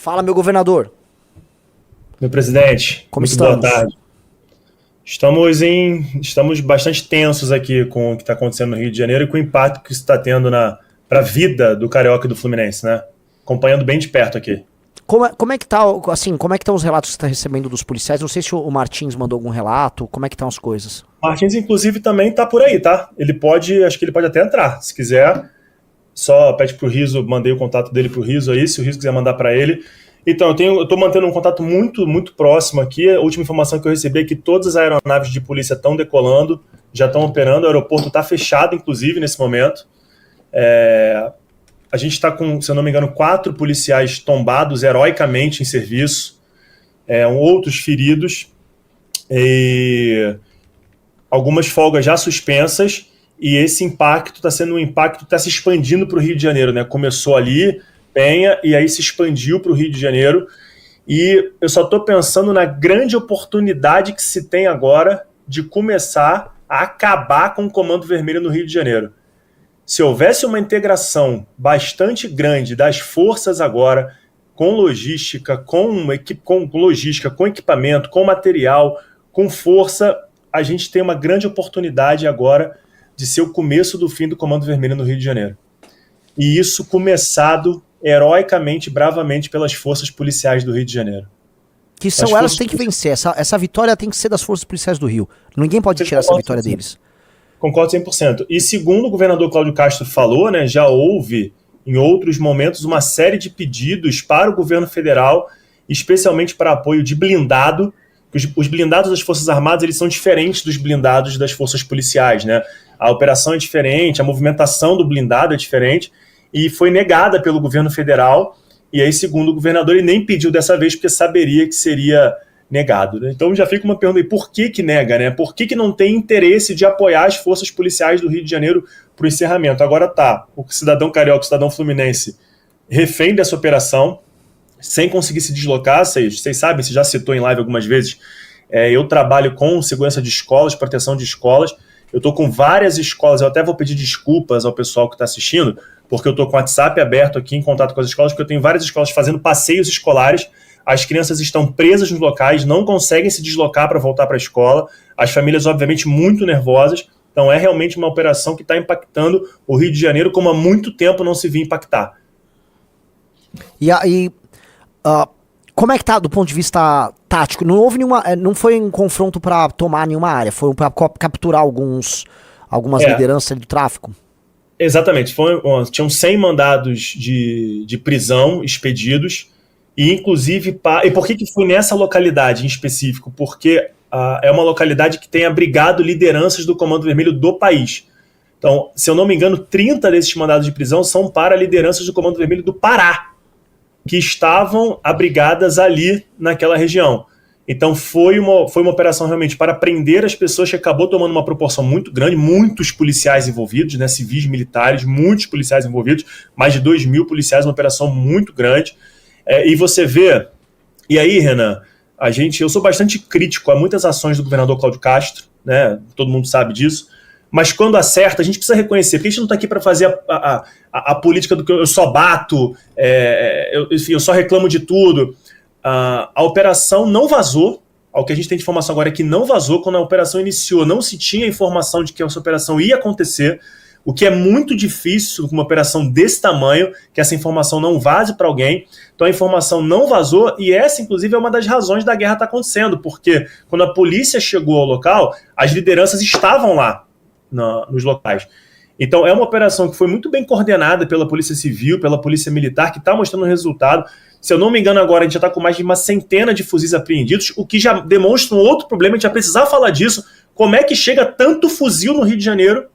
Fala, meu governador. Meu presidente, Como muito boa estamos? tarde. Estamos bastante tensos aqui com o que está acontecendo no Rio de Janeiro e com o impacto que isso está tendo para a vida do Carioca e do Fluminense, né? Acompanhando bem de perto aqui. Como é que tá, assim, como é que estão os relatos que você está recebendo dos policiais? Não sei se o Martins mandou algum relato, como é que estão as coisas? Martins, inclusive, também está por aí, tá? Acho que ele pode até entrar, se quiser. Só pede pro Riso, mandei o contato dele pro Riso aí, se o Riso quiser mandar para ele. Então, eu tô mantendo um contato muito, muito próximo aqui. A última informação que eu recebi é que todas as aeronaves de polícia estão decolando, já estão operando, o aeroporto está fechado, inclusive, nesse momento. A gente está com, se eu não me engano, 4 policiais tombados heroicamente em serviço, outros feridos, e algumas folgas já suspensas, e esse impacto está sendo um impacto que está se expandindo para o Rio de Janeiro, né? Começou ali, Penha, e aí se expandiu para o Rio de Janeiro, e eu só estou pensando na grande oportunidade que se tem agora de começar a acabar com o Comando Vermelho no Rio de Janeiro. Se houvesse uma integração bastante grande das forças agora, com logística, com equipamento, com material, com força, a gente tem uma grande oportunidade agora de ser o começo do fim do Comando Vermelho no Rio de Janeiro. E isso começado heroicamente, bravamente pelas forças policiais do Rio de Janeiro. Que são elas que têm que vencer, essa vitória tem que ser das forças policiais do Rio. Ninguém pode tirar essa vitória deles. Concordo 100%. E segundo o governador Cláudio Castro falou, né, já houve em outros momentos uma série de pedidos para o governo federal, especialmente para apoio de blindado. Os blindados das Forças Armadas, eles são diferentes dos blindados das forças policiais, né? A operação é diferente, a movimentação do blindado é diferente, e foi negada pelo governo federal, e aí, segundo o governador, ele nem pediu dessa vez, porque saberia que seria negado, né? Então já fica uma pergunta aí, por que nega, né? Por que não tem interesse de apoiar as forças policiais do Rio de Janeiro para o encerramento? Agora tá, o cidadão carioca, o cidadão fluminense, refém dessa operação, sem conseguir se deslocar. Vocês sabem, você já citou em live algumas vezes, eu trabalho com segurança de escolas, proteção de escolas, eu estou com várias escolas, eu até vou pedir desculpas ao pessoal que está assistindo, porque eu estou com o WhatsApp aberto aqui em contato com as escolas, porque eu tenho várias escolas fazendo passeios escolares, as crianças estão presas nos locais, não conseguem se deslocar para voltar para a escola, as famílias obviamente muito nervosas, então é realmente uma operação que está impactando o Rio de Janeiro como há muito tempo não se via impactar. E aí, como é que tá do ponto de vista tático? Não houve não foi um confronto para tomar nenhuma área, foi para capturar algumas lideranças do tráfico? Exatamente, tinham 100 mandados de prisão expedidos, e inclusive, e por que foi nessa localidade em específico? Porque é uma localidade que tem abrigado lideranças do Comando Vermelho do país. Então, se eu não me engano, 30 desses mandados de prisão são para lideranças do Comando Vermelho do Pará, que estavam abrigadas ali naquela região. Então foi uma operação realmente para prender as pessoas, que acabou tomando uma proporção muito grande, muitos policiais envolvidos, né, civis, militares, muitos policiais envolvidos, mais de 2.000 policiais, uma operação muito grande. E você vê, e aí, Renan, eu sou bastante crítico a muitas ações do governador Cláudio Castro, né, todo mundo sabe disso, mas quando acerta, a gente precisa reconhecer, porque a gente não está aqui para fazer a política do que eu só bato, eu só reclamo de tudo. A operação não vazou, o que a gente tem de informação agora é que não vazou. Quando a operação iniciou, não se tinha informação de que essa operação ia acontecer, o que é muito difícil com uma operação desse tamanho, que essa informação não vaze para alguém. Então a informação não vazou, e essa inclusive é uma das razões da guerra estar acontecendo, porque quando a polícia chegou ao local, as lideranças estavam lá nos locais. Então é uma operação que foi muito bem coordenada pela Polícia Civil, pela Polícia Militar, que está mostrando resultado. Se eu não me engano agora, a gente já está com mais de uma centena de fuzis apreendidos, o que já demonstra um outro problema, a gente já precisava falar disso. Como é que chega tanto fuzil no Rio de Janeiro?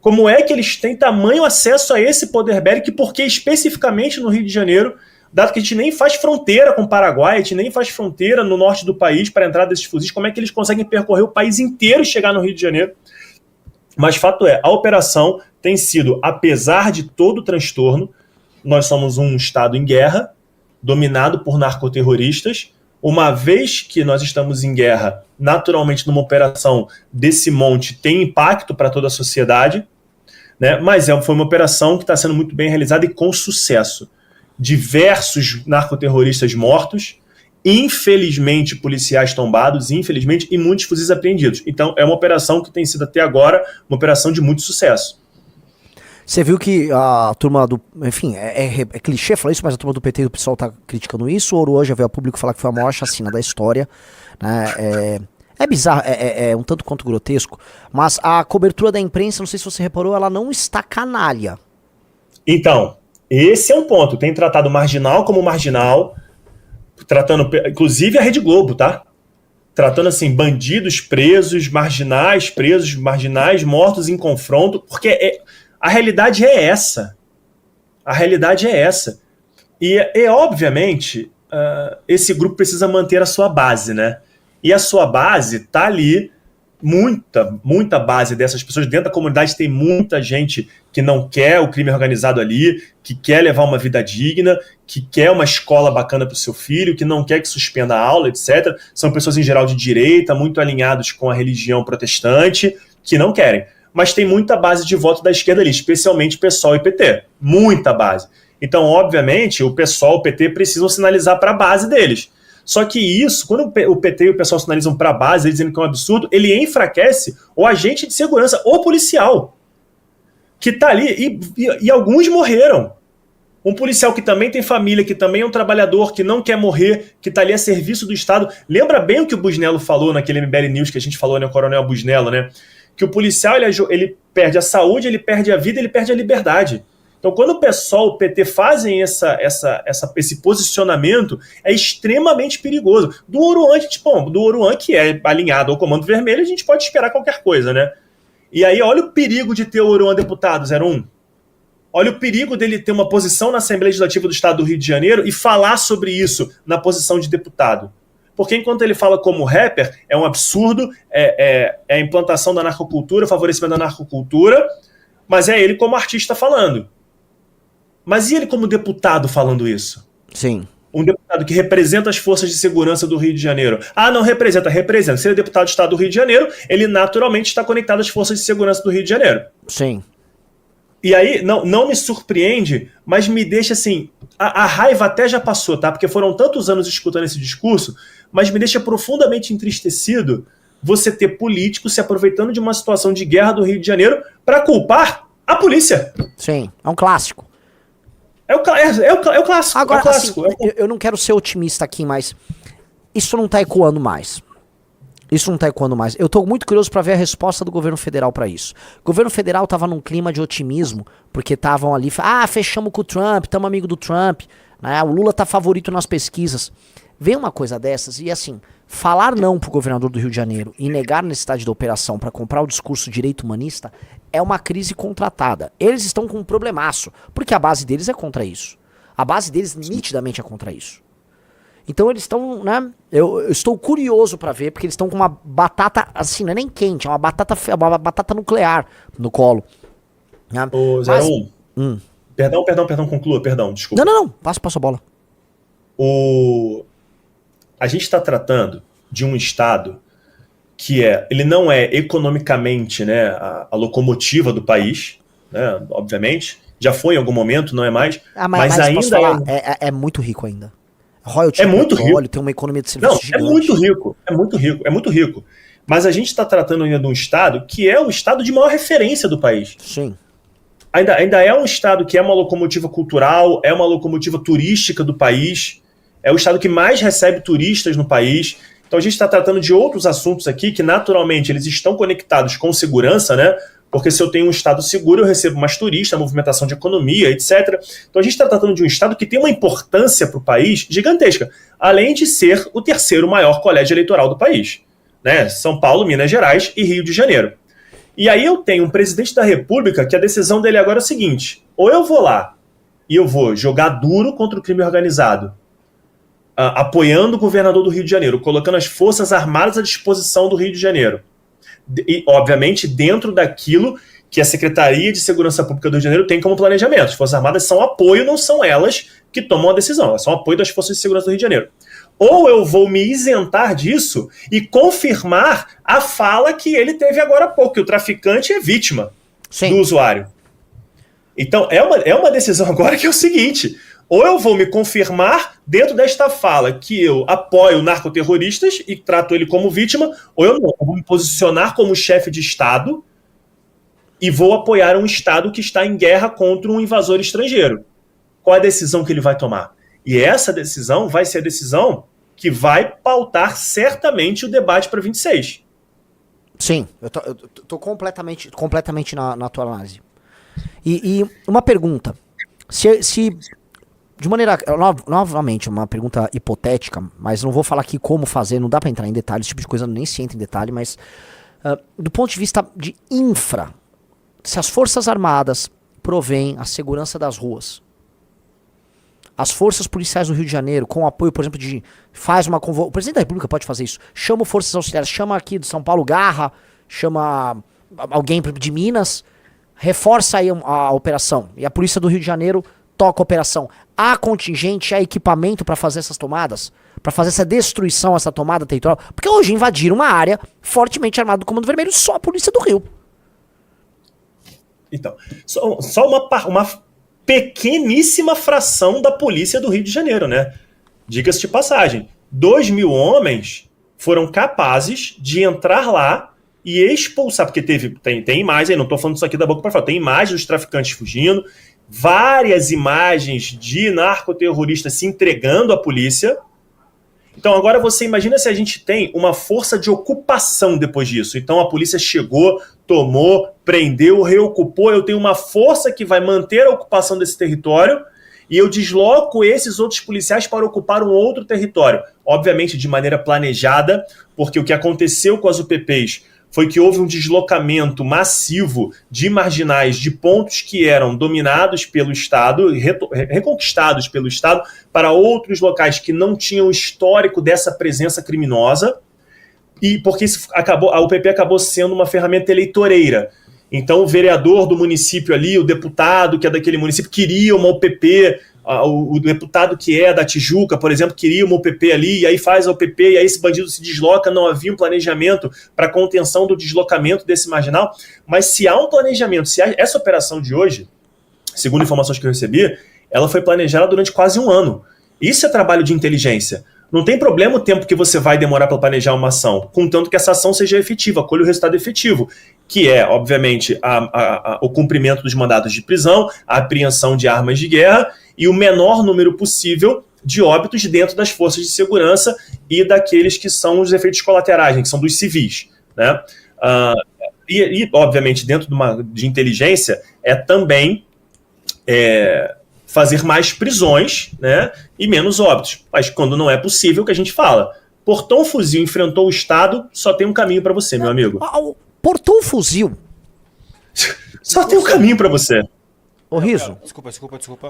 Como é que eles têm tamanho acesso a esse poder bélico? Porque especificamente no Rio de Janeiro, dado que a gente nem faz fronteira com o Paraguai, a gente nem faz fronteira no norte do país para a entrada desses fuzis, como é que eles conseguem percorrer o país inteiro e chegar no Rio de Janeiro? Mas fato é, a operação tem sido, apesar de todo o transtorno, nós somos um estado em guerra, dominado por narcoterroristas. Uma vez que nós estamos em guerra, naturalmente numa operação desse monte tem impacto para toda a sociedade, né? Mas foi uma operação que está sendo muito bem realizada e com sucesso. diversos narcoterroristas mortos, infelizmente policiais tombados, infelizmente, e muitos fuzis apreendidos. Então é uma operação que tem sido até agora uma operação de muito sucesso. Você viu que a turma do... Enfim, é clichê falar isso, mas a turma do PT e do PSOL tá criticando isso. O Ouro já veio a público falar que foi a maior chacina da história. Né? É bizarro, é um tanto quanto grotesco. Mas a cobertura da imprensa, não sei se você reparou, ela não está canalha. Então, esse é um ponto. Tem tratado marginal como marginal, tratando, inclusive a Rede Globo, tá? Tratando assim, bandidos presos, marginais mortos em confronto, porque a realidade é essa. A realidade é essa. E obviamente, esse grupo precisa manter a sua base, né? E a sua base tá ali, muita base dessas pessoas. Dentro da comunidade tem muita gente que não quer o crime organizado ali, que quer levar uma vida digna, que quer uma escola bacana para o seu filho, que não quer que suspenda a aula, etc. São pessoas em geral de direita, muito alinhados com a religião protestante, que não querem. Mas tem muita base de voto da esquerda ali, especialmente PSOL e PT. Muita base. Então, obviamente, o PSOL e o PT precisam sinalizar para a base deles. Só que isso, quando o PT e o PSOL sinalizam para a base, eles dizendo que é um absurdo, ele enfraquece o agente de segurança, o policial, que está ali, e alguns morreram. Um policial que também tem família, que também é um trabalhador, que não quer morrer, que está ali a serviço do Estado. Lembra bem o que o Busnello falou naquele MBL News que a gente falou, né, o Coronel Busnello, né? Que o policial ele perde a saúde, ele perde a vida, ele perde a liberdade. Então, quando o PSOL e o PT fazem esse posicionamento, é extremamente perigoso. Do Oruan, que é alinhado ao Comando Vermelho, a gente pode esperar qualquer coisa, né? E aí, olha o perigo de ter o Oruan deputado, 01. Olha o perigo dele ter uma posição na Assembleia Legislativa do Estado do Rio de Janeiro e falar sobre isso na posição de deputado. Porque enquanto ele fala como rapper, é um absurdo, é a implantação da narcocultura, o favorecimento da narcocultura, mas é ele como artista falando. Mas e ele como deputado falando isso? Sim. Um deputado que representa as forças de segurança do Rio de Janeiro. Ah, não representa. Se ele é deputado do Estado do Rio de Janeiro, ele naturalmente está conectado às forças de segurança do Rio de Janeiro. Sim. E aí, não me surpreende, mas me deixa assim... A raiva até já passou, tá? Porque foram tantos anos escutando esse discurso, mas me deixa profundamente entristecido você ter políticos se aproveitando de uma situação de guerra do Rio de Janeiro para culpar a polícia. Sim, é um clássico. É o clássico. Agora, é o clássico. Assim, eu não quero ser otimista aqui, mas isso não tá ecoando mais. Eu tô muito curioso pra ver a resposta do governo federal pra isso. O governo federal tava num clima de otimismo, porque estavam ali, fechamos com o Trump, tamo amigo do Trump, né? O Lula tá favorito nas pesquisas. Vem uma coisa dessas e assim, falar não pro governador do Rio de Janeiro e negar a necessidade da operação pra comprar o discurso direito humanista é uma crise contratada. Eles estão com um problemaço, porque a base deles é contra isso. A base deles nitidamente é contra isso. Então eles estão, né? Eu estou curioso pra ver, porque eles estão com uma batata, assim, não é nem quente, é uma batata nuclear no colo. Né? Ô, 01. Perdão, conclua, desculpa. Não, passa a bola. A gente está tratando de um Estado que ele não é economicamente, né, a locomotiva do país, né, obviamente, já foi em algum momento, não é mais, mas ainda posso falar, é muito rico ainda. Royalty, é muito rico. Tem uma economia de serviço gigante. É muito rico. Mas a gente está tratando ainda de um Estado que é o Estado de maior referência do país. Sim. Ainda é um Estado que é uma locomotiva cultural, é uma locomotiva turística do país, é o Estado que mais recebe turistas no país. Então a gente está tratando de outros assuntos aqui que naturalmente eles estão conectados com segurança, né? Porque se eu tenho um Estado seguro, eu recebo mais turistas, movimentação de economia, etc. Então a gente está tratando de um Estado que tem uma importância para o país gigantesca, além de ser o terceiro maior colégio eleitoral do país, né? São Paulo, Minas Gerais e Rio de Janeiro. E aí eu tenho um presidente da República que a decisão dele agora é o seguinte: ou eu vou lá e eu vou jogar duro contra o crime organizado, apoiando o governador do Rio de Janeiro, colocando as forças armadas à disposição do Rio de Janeiro, e obviamente dentro daquilo que a Secretaria de Segurança Pública do Rio de Janeiro tem como planejamento. As Forças Armadas são apoio, não são elas que tomam a decisão, elas são apoio das Forças de Segurança do Rio de Janeiro. Ou eu vou me isentar disso e confirmar a fala que ele teve agora há pouco, que o traficante é vítima do usuário. Então, é uma decisão agora que é o seguinte: Ou eu vou me confirmar dentro desta fala que eu apoio narcoterroristas e trato ele como vítima, ou eu não. Eu vou me posicionar como chefe de Estado e vou apoiar um Estado que está em guerra contra um invasor estrangeiro. Qual é a decisão que ele vai tomar? E essa decisão vai ser a decisão que vai pautar certamente o debate para 26. Sim, eu tô completamente na tua análise. E uma pergunta. Se de maneira, novamente, uma pergunta hipotética, mas não vou falar aqui como fazer, não dá pra entrar em detalhes, esse tipo de coisa nem se entra em detalhe, mas do ponto de vista de infra, se as Forças Armadas provêm a segurança das ruas, as forças policiais do Rio de Janeiro, com o apoio, por exemplo, o presidente da República pode fazer isso, chama forças auxiliares, chama aqui de São Paulo Garra, chama alguém de Minas, reforça aí a operação, e a polícia do Rio de Janeiro toca a operação. Há contingente, há equipamento para fazer essas tomadas? Para fazer essa destruição, essa tomada territorial? Porque hoje invadiram uma área fortemente armada do Comando Vermelho, só a polícia do Rio. Então, só uma pequeníssima fração da polícia do Rio de Janeiro, né? Diga-se de passagem, 2.000 homens foram capazes de entrar lá e expulsar, porque tem imagem, não estou falando isso aqui da boca para fora, tem imagens dos traficantes fugindo, várias imagens de narcoterroristas se entregando à polícia. Então agora você imagina se a gente tem uma força de ocupação depois disso. Então a polícia chegou, tomou, prendeu, reocupou, eu tenho uma força que vai manter a ocupação desse território e eu desloco esses outros policiais para ocupar um outro território. Obviamente de maneira planejada, porque o que aconteceu com as UPPs foi que houve um deslocamento massivo de marginais de pontos que eram dominados pelo Estado, reconquistados pelo Estado, para outros locais que não tinham histórico dessa presença criminosa, e porque a UPP acabou sendo uma ferramenta eleitoreira. Então o vereador do município ali, o deputado que é daquele município, queria uma UPP, o deputado que é da Tijuca, por exemplo, queria uma UPP ali, e aí faz a UPP, e aí esse bandido se desloca, não havia um planejamento para contenção do deslocamento desse marginal, mas se há um planejamento, se há essa operação de hoje, segundo informações que eu recebi, ela foi planejada durante quase um ano. Isso é trabalho de inteligência. Não tem problema o tempo que você vai demorar para planejar uma ação, contanto que essa ação seja efetiva, colhe o resultado efetivo, que é, obviamente, o cumprimento dos mandados de prisão, a apreensão de armas de guerra e o menor número possível de óbitos dentro das forças de segurança e daqueles que são os efeitos colaterais, que são dos civis, né? Obviamente, dentro de inteligência, é também fazer mais prisões, né, e menos óbitos. Mas quando não é possível, o que a gente fala? Portou um fuzil, enfrentou o Estado, só tem um caminho para você, meu amigo. Portou um fuzil? Só tem um caminho para você. Ô, Riso. Desculpa.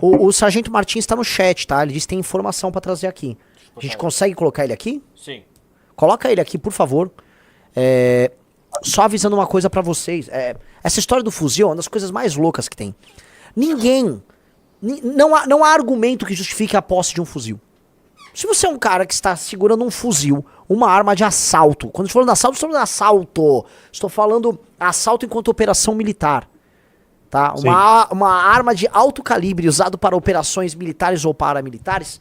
O Sargento Martins está no chat, tá? Ele disse que tem informação para trazer aqui. A gente consegue colocar ele aqui? Sim. Coloca ele aqui, por favor. Só avisando uma coisa para vocês. Essa história do fuzil é uma das coisas mais loucas que tem. Não há argumento que justifique a posse de um fuzil. Se você é um cara que está segurando um fuzil, uma arma de assalto. Quando estou falando de assalto, estou falando de assalto. Estou falando assalto enquanto operação militar. Tá? Uma arma de alto calibre usado para operações militares ou paramilitares.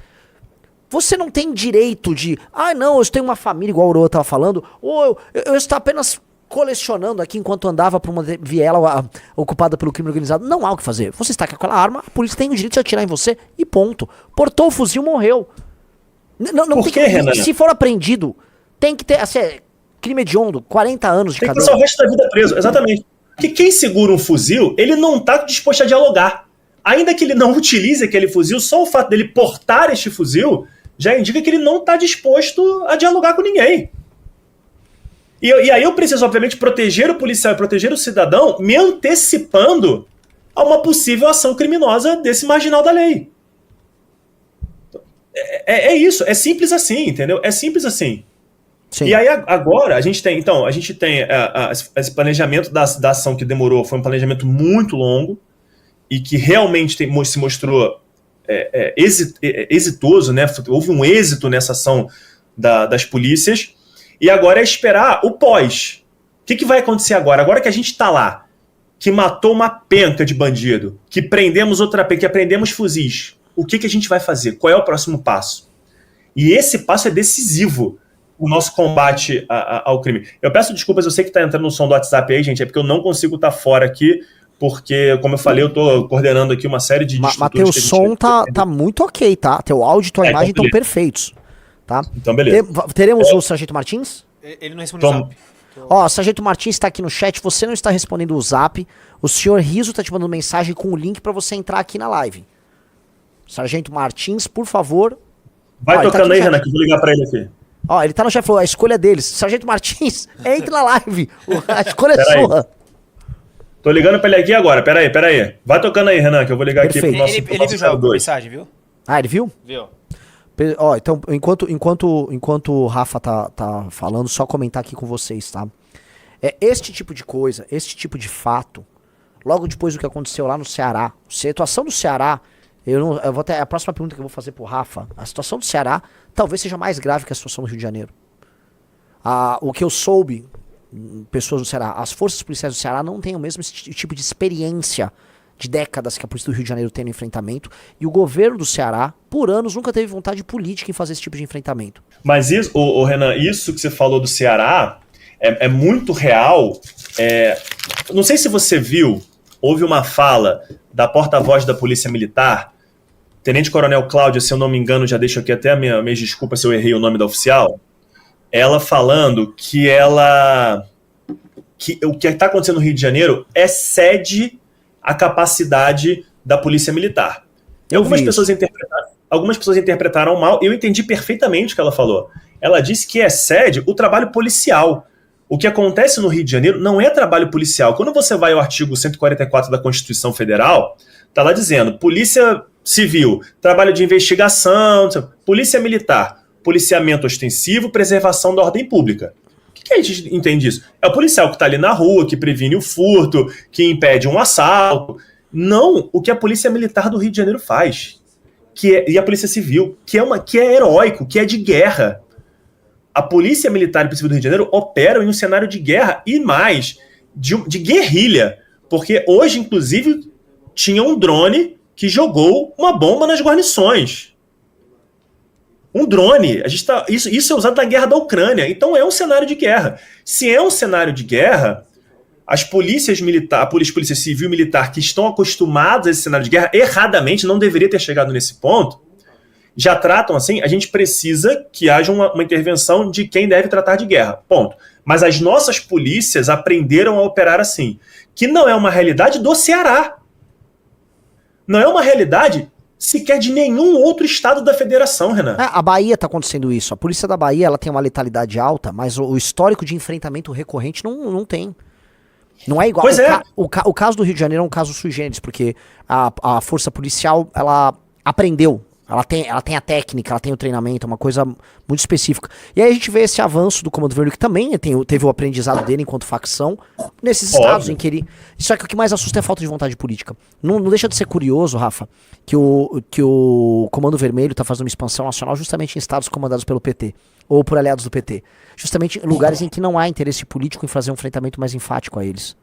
Você não tem direito de... não, eu tenho uma família, igual o Oro estava falando. Ou eu estou apenas colecionando aqui enquanto andava para uma viela ocupada pelo crime organizado. Não há o que fazer. Você está com aquela arma, a polícia tem o direito de atirar em você e ponto. Portou o fuzil, morreu. Não tem que, Renan? Se for apreendido, tem que ter... crime hediondo, 40 anos de cadeia. Tem que cadeia. passar o resto da vida preso, exatamente. Porque quem segura um fuzil, ele não está disposto a dialogar. Ainda que ele não utilize aquele fuzil, só o fato dele portar este fuzil já indica que ele não está disposto a dialogar com ninguém. E aí eu preciso, obviamente, proteger o policial e proteger o cidadão, me antecipando a uma possível ação criminosa desse marginal da lei. É isso, é simples assim, entendeu? É simples assim. Sim. E aí agora a gente tem esse planejamento da ação que demorou, foi um planejamento muito longo e que realmente se mostrou exitoso, né? Houve um êxito nessa ação das polícias. E agora é esperar o pós. O que vai acontecer agora? Agora que a gente está lá, que matou uma penca de bandido, que prendemos outra penca, que apreendemos fuzis. o que a gente vai fazer? Qual é o próximo passo? E esse passo é decisivo no nosso combate ao crime. Eu peço desculpas, eu sei que está entrando no som do WhatsApp aí, gente, é porque eu não consigo estar fora aqui, porque, como eu falei, eu estou coordenando aqui uma série de Mas teu som tá muito ok, tá? Teu áudio e tua imagem estão perfeitos. Tá? Então, beleza. Teremos o Sargento Martins? Ele não respondeu o zap. Ó, o Sargento Martins está aqui no chat, você não está respondendo o zap, o senhor Riso tá te mandando mensagem com o link para você entrar aqui na live. Sargento Martins, por favor. Vai tocando aí, Renan, que eu vou ligar para ele aqui. Ó, ele tá no chat, falou, a escolha deles. Sargento Martins, entre na live, a escolha é sua. Tô ligando pra ele aqui agora, peraí. Vai tocando aí, Renan, que eu vou ligar aqui pro nosso... Ele viu já a mensagem, viu? Ah, ele viu? Viu. Ó, então, enquanto o Rafa tá falando, só comentar aqui com vocês, tá? Este tipo de coisa, este tipo de fato, logo depois do que aconteceu lá no Ceará, a situação do Ceará, eu vou até, a próxima pergunta que eu vou fazer pro Rafa, a situação do Ceará talvez seja mais grave que a situação do Rio de Janeiro. O que eu soube, pessoas do Ceará, as forças policiais do Ceará não têm o mesmo tipo de experiência de décadas que a polícia do Rio de Janeiro tem no enfrentamento, e o governo do Ceará, por anos, nunca teve vontade política em fazer esse tipo de enfrentamento. Mas isso, Renan, isso que você falou do Ceará é muito real. Não sei se você viu, houve uma fala da porta-voz da Polícia Militar, Tenente Coronel Cláudia, se eu não me engano, já deixo aqui até minhas desculpas se eu errei o nome da oficial, ela falando que o que está acontecendo no Rio de Janeiro excede a capacidade da Polícia Militar. Algumas pessoas interpretaram mal, eu entendi perfeitamente o que ela falou. Ela disse que excede o trabalho policial. O que acontece no Rio de Janeiro não é trabalho policial. Quando você vai ao artigo 144 da Constituição Federal, está lá dizendo Polícia Civil, trabalho de investigação, Polícia Militar, policiamento ostensivo, preservação da ordem pública. O que a gente entende disso? É o policial que está ali na rua, que previne o furto, que impede um assalto. Não o que a Polícia Militar do Rio de Janeiro faz. E a Polícia Civil, que é heróico, que é de guerra. A Polícia Militar e a Polícia Civil do Rio de Janeiro operam em um cenário de guerra e mais, de guerrilha. Porque hoje, inclusive, tinha um drone que jogou uma bomba nas guarnições. Um drone. Isso é usado na guerra da Ucrânia. Então é um cenário de guerra. Se é um cenário de guerra, as polícias militares, polícia civil e militar que estão acostumadas a esse cenário de guerra, erradamente, não deveria ter chegado nesse ponto, já tratam assim, a gente precisa que haja uma intervenção de quem deve tratar de guerra. Ponto. Mas as nossas polícias aprenderam a operar assim, que não é uma realidade do Ceará. Não é uma realidade sequer de nenhum outro estado da federação, Renan. A Bahia tá acontecendo isso. A polícia da Bahia ela tem uma letalidade alta, mas o histórico de enfrentamento recorrente não tem. Não é igual. Pois O caso do Rio de Janeiro é um caso sui generis, porque a força policial, ela aprendeu. Ela tem a técnica, ela tem o treinamento, uma coisa muito específica. E aí a gente vê esse avanço do Comando Vermelho, que também teve o aprendizado dele enquanto facção, nesses estados em que ele... Só que o que mais assusta é a falta de vontade política. Não deixa de ser curioso, Rafa, que o Comando Vermelho está fazendo uma expansão nacional justamente em estados comandados pelo PT, ou por aliados do PT. Justamente em lugares em que não há interesse político em fazer um enfrentamento mais enfático a eles.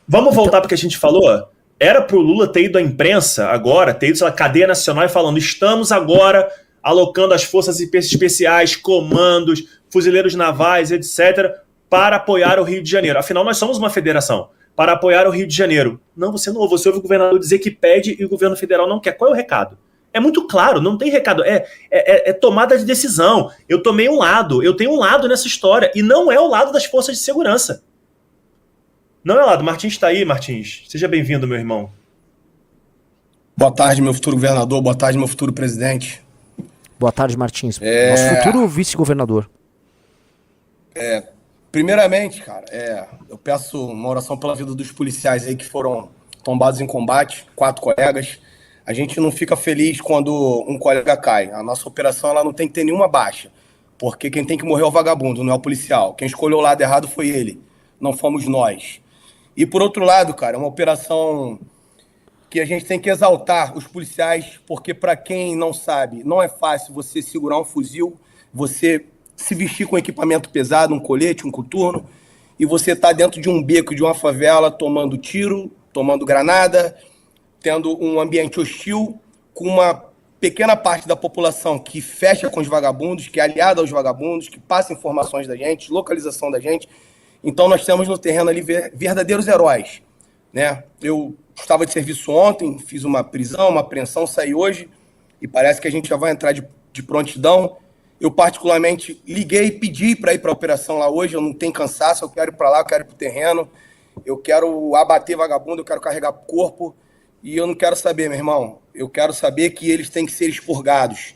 Vamos voltar para o que a gente falou? Era pro Lula ter ido à imprensa agora, ter ido à cadeia nacional e falando, estamos agora alocando as forças especiais, comandos, fuzileiros navais, etc., para apoiar o Rio de Janeiro. Afinal, nós somos uma federação, para apoiar o Rio de Janeiro. Não, você não ouve, você ouve o governador dizer que pede e o governo federal não quer. Qual é o recado? É muito claro, não tem recado, é tomada de decisão. Eu tomei um lado, eu tenho um lado nessa história, e não é o lado das forças de segurança. Não é o lado. Martins está aí, Martins. Seja bem-vindo, meu irmão. Boa tarde, meu futuro governador. Boa tarde, meu futuro presidente. Boa tarde, Martins. Nosso futuro vice-governador. Primeiramente, cara, eu peço uma oração pela vida dos policiais aí que foram tombados em combate, 4 colegas. A gente não fica feliz quando um colega cai. A nossa operação ela não tem que ter nenhuma baixa, porque quem tem que morrer é o vagabundo, não é o policial. Quem escolheu o lado errado foi ele, não fomos nós. E por outro lado, cara, é uma operação que a gente tem que exaltar os policiais, porque para quem não sabe, não é fácil você segurar um fuzil, você se vestir com equipamento pesado, um colete, um coturno, e você tá dentro de um beco, de uma favela, tomando tiro, tomando granada, tendo um ambiente hostil, com uma pequena parte da população que fecha com os vagabundos, que é aliada aos vagabundos, que passa informações da gente, localização da gente. Então nós temos no terreno ali verdadeiros heróis, né? Eu estava de serviço ontem, fiz uma prisão, uma apreensão, saí hoje e parece que a gente já vai entrar de prontidão. Eu particularmente liguei e pedi para ir para a operação lá hoje, eu não tenho cansaço, eu quero ir para lá, eu quero ir para o terreno, eu quero abater vagabundo, eu quero carregar corpo e eu não quero saber, meu irmão, eu quero saber que eles têm que ser expurgados.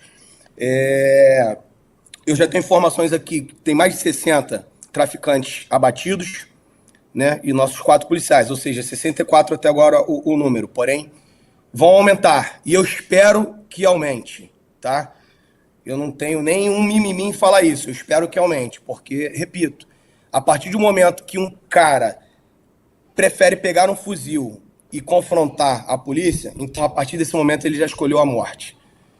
Eu já tenho informações aqui que tem mais de 60 traficantes abatidos, né, e nossos 4 policiais, ou seja, 64 até agora o número, porém, vão aumentar, e eu espero que aumente, tá? Eu não tenho nenhum mimimi em falar isso, eu espero que aumente, porque, repito, a partir do momento que um cara prefere pegar um fuzil e confrontar a polícia, então a partir desse momento ele já escolheu a morte.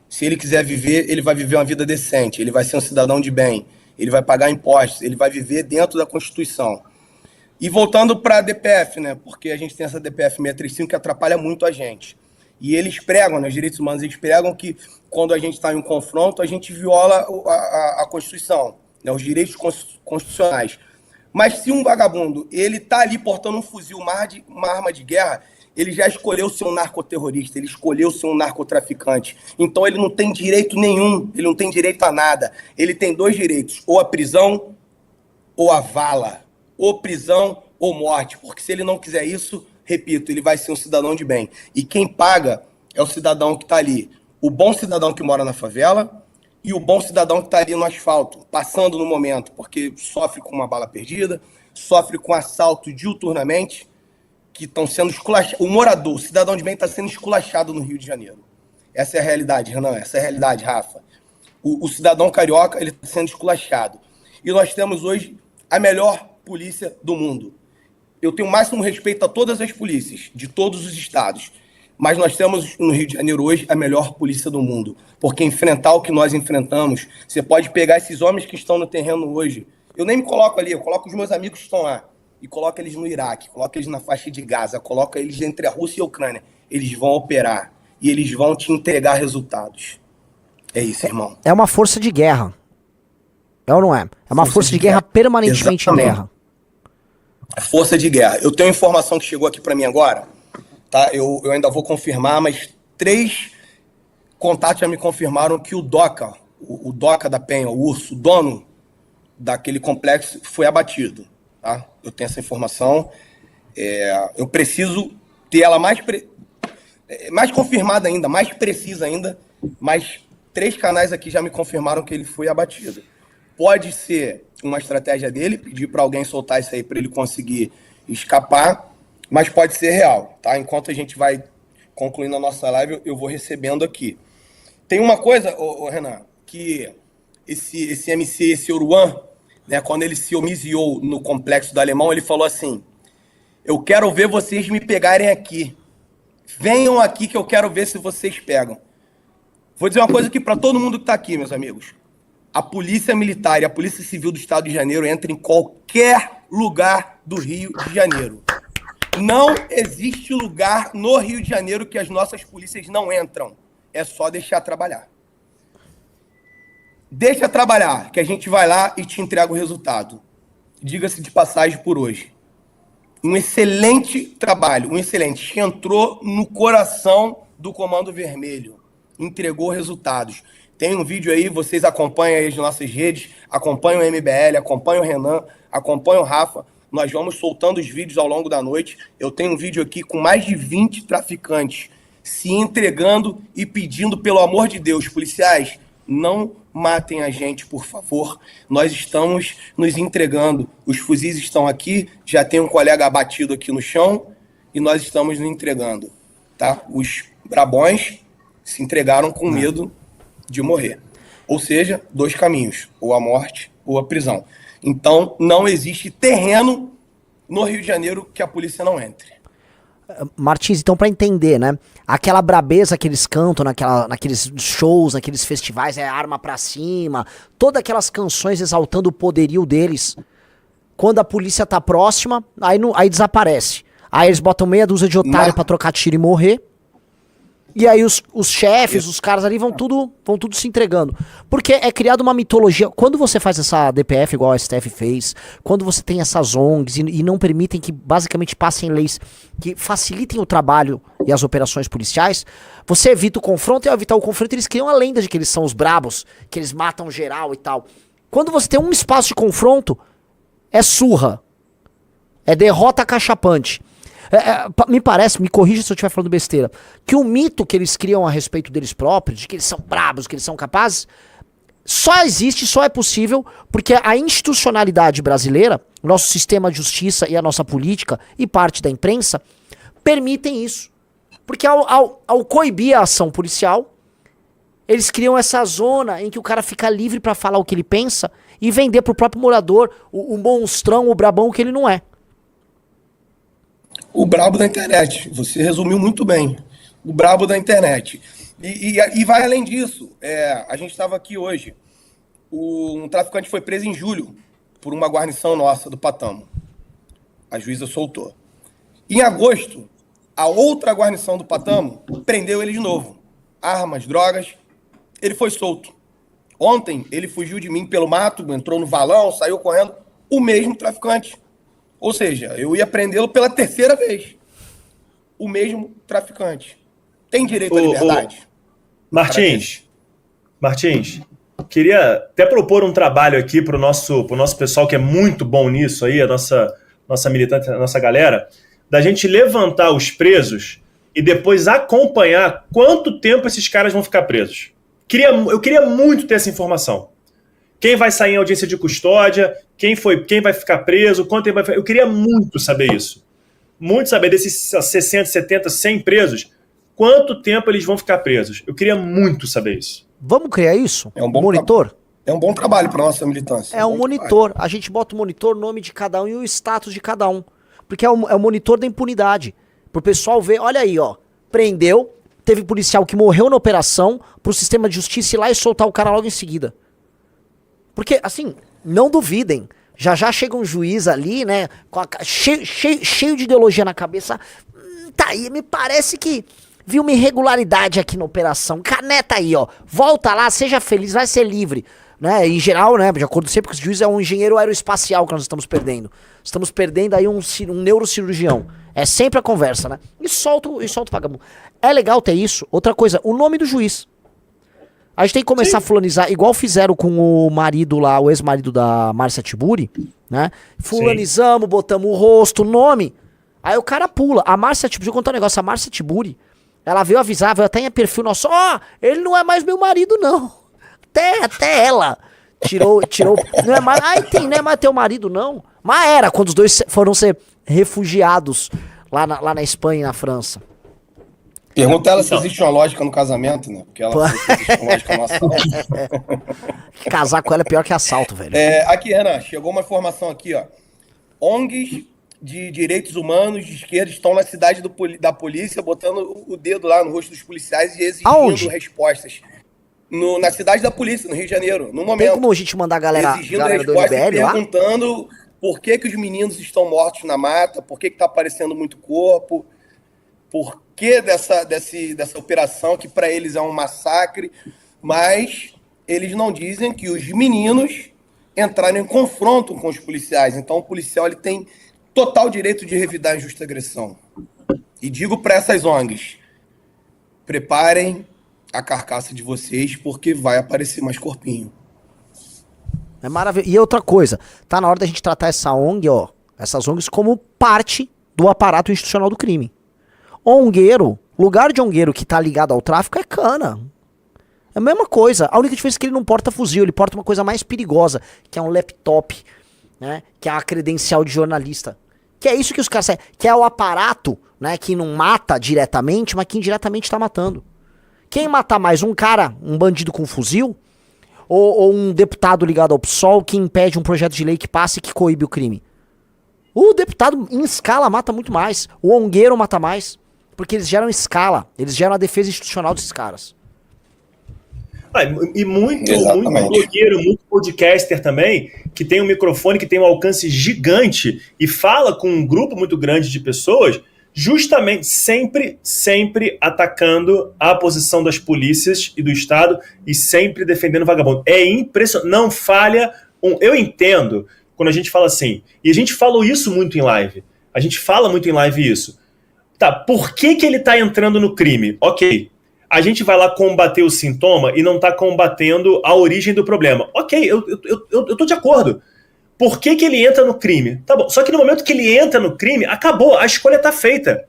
Se ele quiser viver, ele vai viver uma vida decente, ele vai ser um cidadão de bem, ele vai pagar impostos, ele vai viver dentro da Constituição. E voltando para a DPF, né, porque a gente tem essa DPF 635 que atrapalha muito a gente. E eles pregam, né, os direitos humanos, eles pregam que quando a gente está em um confronto, a gente viola a Constituição, né, os direitos constitucionais. Mas se um vagabundo, ele está ali portando um fuzil, uma arma de guerra, ele já escolheu ser um narcoterrorista, ele escolheu ser um narcotraficante. Então ele não tem direito nenhum, ele não tem direito a nada. Ele tem 2 direitos, ou a prisão ou a vala, ou prisão ou morte. Porque se ele não quiser isso, repito, ele vai ser um cidadão de bem. E quem paga é o cidadão que está ali. O bom cidadão que mora na favela e o bom cidadão que está ali no asfalto, passando no momento, porque sofre com uma bala perdida, sofre com assalto diuturnamente, que estão sendo esculachados. O morador, o cidadão de bem está sendo esculachado no Rio de Janeiro. Essa é a realidade, Renan, essa é a realidade, Rafa. O cidadão carioca, ele está sendo esculachado. E nós temos hoje a melhor polícia do mundo. Eu tenho o máximo respeito a todas as polícias, de todos os estados. Mas nós temos no Rio de Janeiro hoje a melhor polícia do mundo. Porque enfrentar o que nós enfrentamos, você pode pegar esses homens que estão no terreno hoje. Eu nem me coloco ali, eu coloco os meus amigos que estão lá. E coloco eles no Iraque, coloco eles na faixa de Gaza, coloco eles entre a Rússia e a Ucrânia. Eles vão operar e eles vão te entregar resultados. É isso, irmão. É uma força de guerra. É ou não é? É uma força de guerra permanentemente em guerra. Força de guerra. Eu tenho informação que chegou aqui para mim agora, tá? Eu ainda vou confirmar, mas 3 contatos já me confirmaram que o Doca, o Doca da Penha, o Urso, o dono daquele complexo, foi abatido. Tá? Eu tenho essa informação. Eu preciso ter ela mais confirmada ainda, mais precisa ainda, mas 3 canais aqui já me confirmaram que ele foi abatido. Pode ser uma estratégia dele, pedir para alguém soltar isso aí para ele conseguir escapar, mas pode ser real, tá? Enquanto a gente vai concluindo a nossa live, eu vou recebendo aqui. Tem uma coisa, Renan, que esse MC, esse Oruan, né, quando ele se homiziou no complexo do Alemão, ele falou assim: eu quero ver vocês me pegarem aqui. Venham aqui que eu quero ver se vocês pegam. Vou dizer uma coisa aqui para todo mundo que está aqui, meus amigos. A Polícia Militar e a Polícia Civil do Estado de Janeiro entra em qualquer lugar do Rio de Janeiro. Não existe lugar no Rio de Janeiro que as nossas polícias não entram. É só deixar trabalhar. Deixa trabalhar, que a gente vai lá e te entrega o resultado. Diga-se de passagem por hoje. Um excelente trabalho, um excelente. Entrou no coração do Comando Vermelho. Entregou resultados. Tem um vídeo aí, vocês acompanham aí as nossas redes, acompanham o MBL, acompanham o Renan, acompanham o Rafa. Nós vamos soltando os vídeos ao longo da noite. Eu tenho um vídeo aqui com mais de 20 traficantes se entregando e pedindo, pelo amor de Deus, policiais, não matem a gente, por favor. Nós estamos nos entregando. Os fuzis estão aqui, já tem um colega abatido aqui no chão e nós estamos nos entregando. Tá? Os brabões se entregaram com medo de morrer. Ou seja, 2 caminhos, ou a morte ou a prisão. Então, não existe terreno no Rio de Janeiro que a polícia não entre. Martins, então, pra entender, né? Aquela brabeza que eles cantam naqueles shows, naqueles festivais, arma pra cima, todas aquelas canções exaltando o poderio deles. Quando a polícia tá próxima, aí desaparece. Aí eles botam meia dúzia de otário pra trocar tiro e morrer. E aí os chefes, os caras ali vão tudo se entregando. Porque é criada uma mitologia. Quando você faz essa DPF igual a STF fez, quando você tem essas ONGs e não permitem que basicamente passem leis que facilitem o trabalho e as operações policiais, você evita o confronto, e ao evitar o confronto eles criam a lenda de que eles são os brabos, que eles matam geral e tal. Quando você tem um espaço de confronto, é surra. É derrota cachapante. Me parece, me corrija se eu estiver falando besteira, que o mito que eles criam a respeito deles próprios, de que eles são brabos, que eles são capazes, só existe, só é possível porque a institucionalidade brasileira, o nosso sistema de justiça e a nossa política e parte da imprensa permitem isso. Porque ao coibir a ação policial, eles criam essa zona em que o cara fica livre pra falar o que ele pensa e vender pro próprio morador o monstrão, o brabão que ele não é. O brabo da internet. Você resumiu muito bem. O brabo da internet. E vai além disso. A gente estava aqui hoje. Um traficante foi preso em julho por uma guarnição nossa do Patamo. A juíza soltou. Em agosto, a outra guarnição do Patamo prendeu ele de novo. Armas, drogas. Ele foi solto. Ontem, ele fugiu de mim pelo mato, entrou no valão, saiu correndo. O mesmo traficante. Ou seja, eu ia prendê-lo pela terceira vez. O mesmo traficante. Tem direito à liberdade? Martins, queria até propor um trabalho aqui para o nosso pessoal que é muito bom nisso aí, a nossa militante, a nossa galera, da gente levantar os presos e depois acompanhar quanto tempo esses caras vão ficar presos. Eu queria muito ter essa informação. Quem vai sair em audiência de custódia, quem vai ficar preso, quanto tempo vai ficar... Eu queria muito saber isso. Muito saber desses 60, 70, 100 presos, quanto tempo eles vão ficar presos. Eu queria muito saber isso. Vamos criar isso? É um bom monitor? É um bom trabalho para nossa militância. É um monitor. A gente bota o monitor, o nome de cada um e o status de cada um. Porque é o monitor da impunidade. Pro pessoal ver, olha aí, ó. Prendeu, teve policial que morreu na operação, pro sistema de justiça ir lá e soltar o cara logo em seguida. Porque, assim, não duvidem. Já chega um juiz ali, né, cheio de ideologia na cabeça. Tá aí, me parece que viu uma irregularidade aqui na operação. Caneta aí, ó. Volta lá, seja feliz, vai ser livre. Né? Em geral, né, de acordo sempre com os juízes, é um engenheiro aeroespacial que nós estamos perdendo. Estamos perdendo aí um neurocirurgião. É sempre a conversa, né? E solta o vagabundo. É legal ter isso. Outra coisa, o nome do juiz. A gente tem que começar a fulanizar, igual fizeram com o marido lá, o ex-marido da Márcia Tiburi, né? Fulanizamos, botamos o rosto, o nome. Aí o cara pula. A Márcia Tiburi, deixa eu contar um negócio, a Márcia Tiburi, ela veio avisar, veio até em perfil nosso, ele não é mais meu marido, não. Até ela tirou, não é mais, não é mais teu marido, não. Mas era, quando os dois foram ser refugiados lá na Espanha e na França. Pergunta ela se existe uma lógica no casamento, né? Porque ela falou que existe uma lógica no assalto. Casar com ela é pior que assalto, velho. Aqui, Renan, chegou uma informação aqui, ó. ONGs de direitos humanos de esquerda estão na cidade da polícia, botando o dedo lá no rosto dos policiais e exigindo respostas. Na cidade da polícia, no Rio de Janeiro, no momento. Tem como a gente mandar a galera do MBL lá? Perguntando por que os meninos estão mortos na mata, por que tá aparecendo muito corpo, por que dessa operação que para eles é um massacre, mas eles não dizem que os meninos entraram em confronto com os policiais. Então o policial ele tem total direito de revidar a injusta agressão. E digo para essas ONGs, preparem a carcaça de vocês, porque vai aparecer mais corpinho. É maravilhoso. E outra coisa, tá na hora da gente tratar essa ONG, essas ONGs como parte do aparato institucional do crime. Ongueiro, lugar de ongueiro que tá ligado ao tráfico é cana. É a mesma coisa. A única diferença é que ele não porta fuzil, ele porta uma coisa mais perigosa, que é um laptop, né? Que é a credencial de jornalista. Que é isso que os caras... Que é o aparato, né? Que não mata diretamente, mas que indiretamente tá matando. Quem mata mais? Um cara, um bandido com fuzil? Ou um deputado ligado ao PSOL que impede um projeto de lei que passe e que coíbe o crime? O deputado em escala mata muito mais. O ongueiro mata mais. Porque eles geram escala. Eles geram a defesa institucional desses caras. E muito blogueiro, muito podcaster também, que tem um microfone que tem um alcance gigante e fala com um grupo muito grande de pessoas, justamente sempre atacando a posição das polícias e do Estado e sempre defendendo o vagabundo. É impressionante, não falha eu entendo quando a gente fala assim, e a gente falou isso muito em live, a gente fala muito em live isso. Tá, por que ele tá entrando no crime? Ok, a gente vai lá combater o sintoma e não tá combatendo a origem do problema. Ok, eu tô de acordo. Por que ele entra no crime? Tá bom, só que no momento que ele entra no crime, acabou, a escolha tá feita.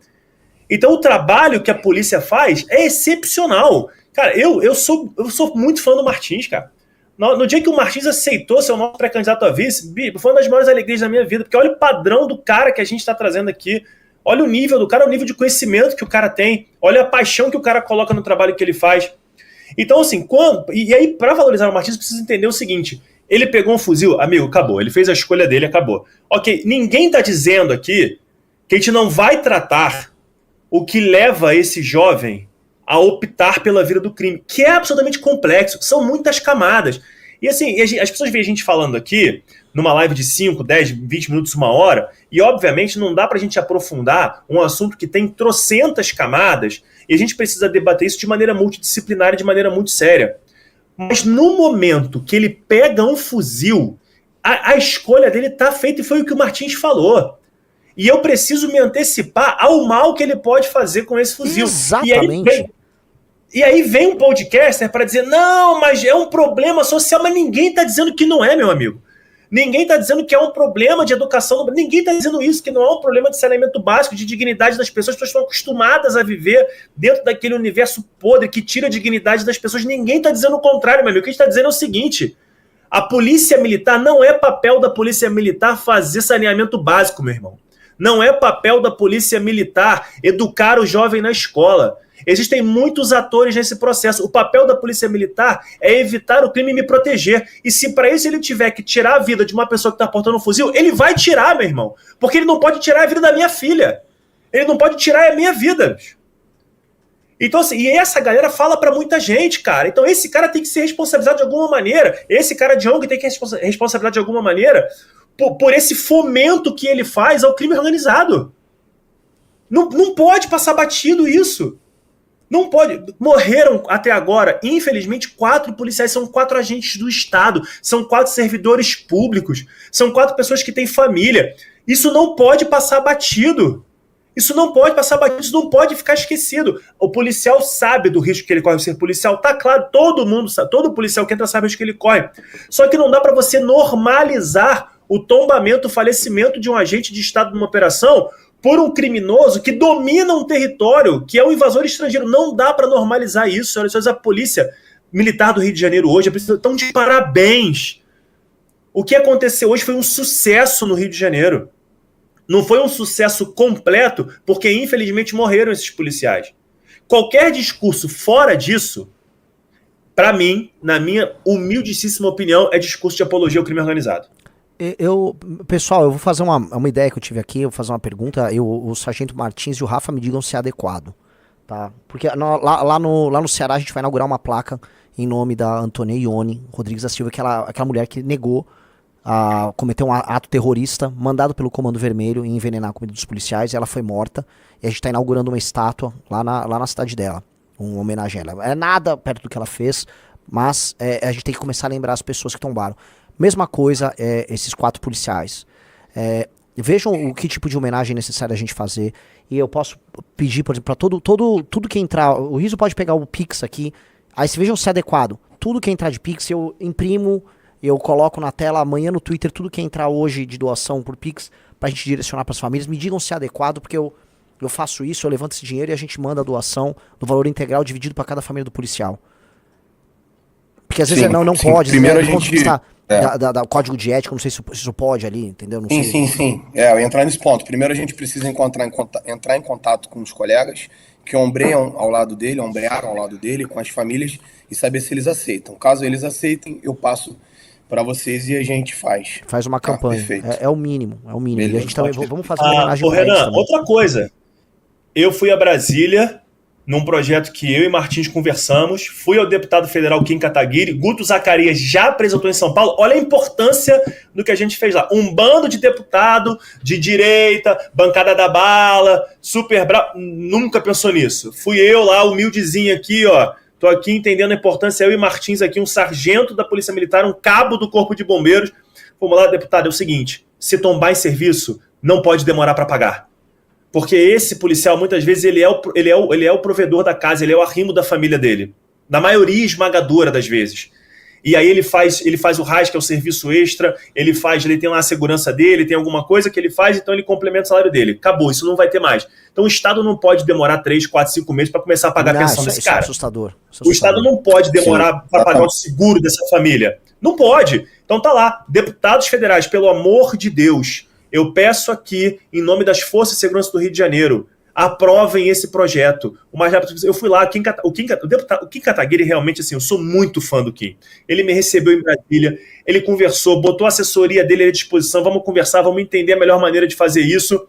Então o trabalho que a polícia faz é excepcional. Cara, eu sou muito fã do Martins, cara. No dia que o Martins aceitou ser o nosso pré-candidato a vice, foi uma das maiores alegrias da minha vida, porque olha o padrão do cara que a gente está trazendo aqui, olha o nível do cara, o nível de conhecimento que o cara tem, olha a paixão que o cara coloca no trabalho que ele faz. Então, assim, e aí, para valorizar o Martins, precisa entender o seguinte, ele pegou um fuzil, amigo, acabou, ele fez a escolha dele, acabou. Ok, ninguém está dizendo aqui que a gente não vai tratar o que leva esse jovem a optar pela vida do crime, que é absolutamente complexo, são muitas camadas. E assim, as pessoas veem a gente falando aqui, numa live de 5, 10, 20 minutos, 1 hora, e obviamente não dá pra gente aprofundar um assunto que tem trocentas camadas, e a gente precisa debater isso de maneira multidisciplinar e de maneira muito séria. Mas no momento que ele pega um fuzil, a escolha dele tá feita, e foi o que o Martins falou. E eu preciso me antecipar ao mal que ele pode fazer com esse fuzil. Exatamente. E aí vem um podcaster para dizer, não, mas é um problema social, mas ninguém está dizendo que não é, meu amigo. Ninguém está dizendo que é um problema de educação, ninguém está dizendo isso, que não é um problema de saneamento básico, de dignidade das pessoas. As pessoas estão acostumadas a viver dentro daquele universo podre que tira a dignidade das pessoas. Ninguém está dizendo o contrário, meu amigo. O que a gente está dizendo é o seguinte, a polícia militar, não é papel da polícia militar fazer saneamento básico, meu irmão. Não é papel da polícia militar educar o jovem na escola. Existem muitos atores nesse processo. O papel da polícia militar é evitar o crime e me proteger. E se para isso ele tiver que tirar a vida de uma pessoa que está portando um fuzil, ele vai tirar, meu irmão. Porque ele não pode tirar a vida da minha filha. Ele não pode tirar a minha vida. Então, assim, e essa galera fala para muita gente, cara. Então esse cara tem que ser responsabilizado de alguma maneira. Esse cara de ONG tem que ser responsabilizado de alguma maneira por esse fomento que ele faz ao crime organizado. Não pode passar batido isso. Não pode. Morreram até agora, infelizmente, 4 policiais, são 4 agentes do Estado, são 4 servidores públicos, são 4 pessoas que têm família. Isso não pode passar batido. Isso não pode passar batido, isso não pode ficar esquecido. O policial sabe do risco que ele corre de ser policial, tá claro, todo mundo sabe, todo policial que entra sabe o risco que ele corre. Só que não dá para você normalizar o tombamento, o falecimento de um agente de Estado numa operação por um criminoso que domina um território, que é um invasor estrangeiro. Não dá para normalizar isso, senhoras e senhores. A Polícia Militar do Rio de Janeiro hoje estão de parabéns. O que aconteceu hoje foi um sucesso no Rio de Janeiro. Não foi um sucesso completo, porque infelizmente morreram esses policiais. Qualquer discurso fora disso, para mim, na minha humildíssima opinião, é discurso de apologia ao crime organizado. Pessoal, eu vou fazer uma ideia que eu tive aqui, eu vou fazer uma pergunta, o Sargento Martins e o Rafa me digam se é adequado, tá? Porque lá no Ceará a gente vai inaugurar uma placa em nome da Antônia Ione Rodrigues da Silva, aquela mulher que negou a cometer um ato terrorista mandado pelo Comando Vermelho e envenenar a comida dos policiais, e ela foi morta, e a gente tá inaugurando uma estátua lá na cidade dela, uma homenagem a ela. É nada perto do que ela fez, mas a gente tem que começar a lembrar as pessoas que tombaram. Mesma coisa, esses 4 policiais. Vejam o que tipo de homenagem é necessário a gente fazer. E eu posso pedir, por exemplo, para tudo que entrar. O Riso pode pegar o Pix aqui. Aí se vejam se é adequado. Tudo que entrar de Pix eu imprimo, eu coloco na tela amanhã no Twitter. Tudo que entrar hoje de doação por Pix, pra gente direcionar pras famílias. Me digam se é adequado, porque eu faço isso, eu levanto esse dinheiro e a gente manda a doação do valor integral dividido para cada família do policial. Porque às vezes não pode. Primeiro a gente... Da código de ética, não sei se isso pode ali, entendeu? Não sei. Sim. Eu ia entrar nesse ponto. Primeiro a gente precisa entrar em contato com os colegas que ombreiam ao lado dele, ombrearam ao lado dele, com as famílias, e saber se eles aceitam. Caso eles aceitem, eu passo para vocês e a gente faz. Faz uma campanha. É o mínimo. Beleza, e a gente também vamos fazer uma homenagem Renan, outra coisa. Eu fui a Brasília num projeto que eu e Martins conversamos, fui ao deputado federal Kim Kataguiri, Guto Zacarias já apresentou em São Paulo, olha a importância do que a gente fez lá. Um bando de deputado de direita, bancada da bala, super bravo, nunca pensou nisso. Fui eu lá, humildezinho aqui, ó, tô aqui entendendo a importância, eu e Martins aqui, um sargento da Polícia Militar, um cabo do Corpo de Bombeiros. Vamos lá, deputado, é o seguinte, se tombar em serviço, não pode demorar para pagar. Porque esse policial, muitas vezes, ele é o provedor da casa, ele é o arrimo da família dele. Na maioria esmagadora das vezes. E aí ele faz o RAS, que é o serviço extra, ele tem lá a segurança dele, tem alguma coisa que ele faz, então ele complementa o salário dele. Acabou, isso não vai ter mais. Então o Estado não pode demorar 3, 4, 5 meses para começar a pagar a pensão desse cara. Isso é assustador. O Estado não pode demorar para pagar o seguro dessa família. Não pode. Então tá lá, deputados federais, pelo amor de Deus, eu peço aqui, em nome das Forças de Segurança do Rio de Janeiro, aprovem esse projeto o mais rápido possível. Eu fui lá, o Kim Kataguiri, realmente, assim, eu sou muito fã do Kim. Ele me recebeu em Brasília, ele conversou, botou a assessoria dele à disposição, vamos conversar, vamos entender a melhor maneira de fazer isso,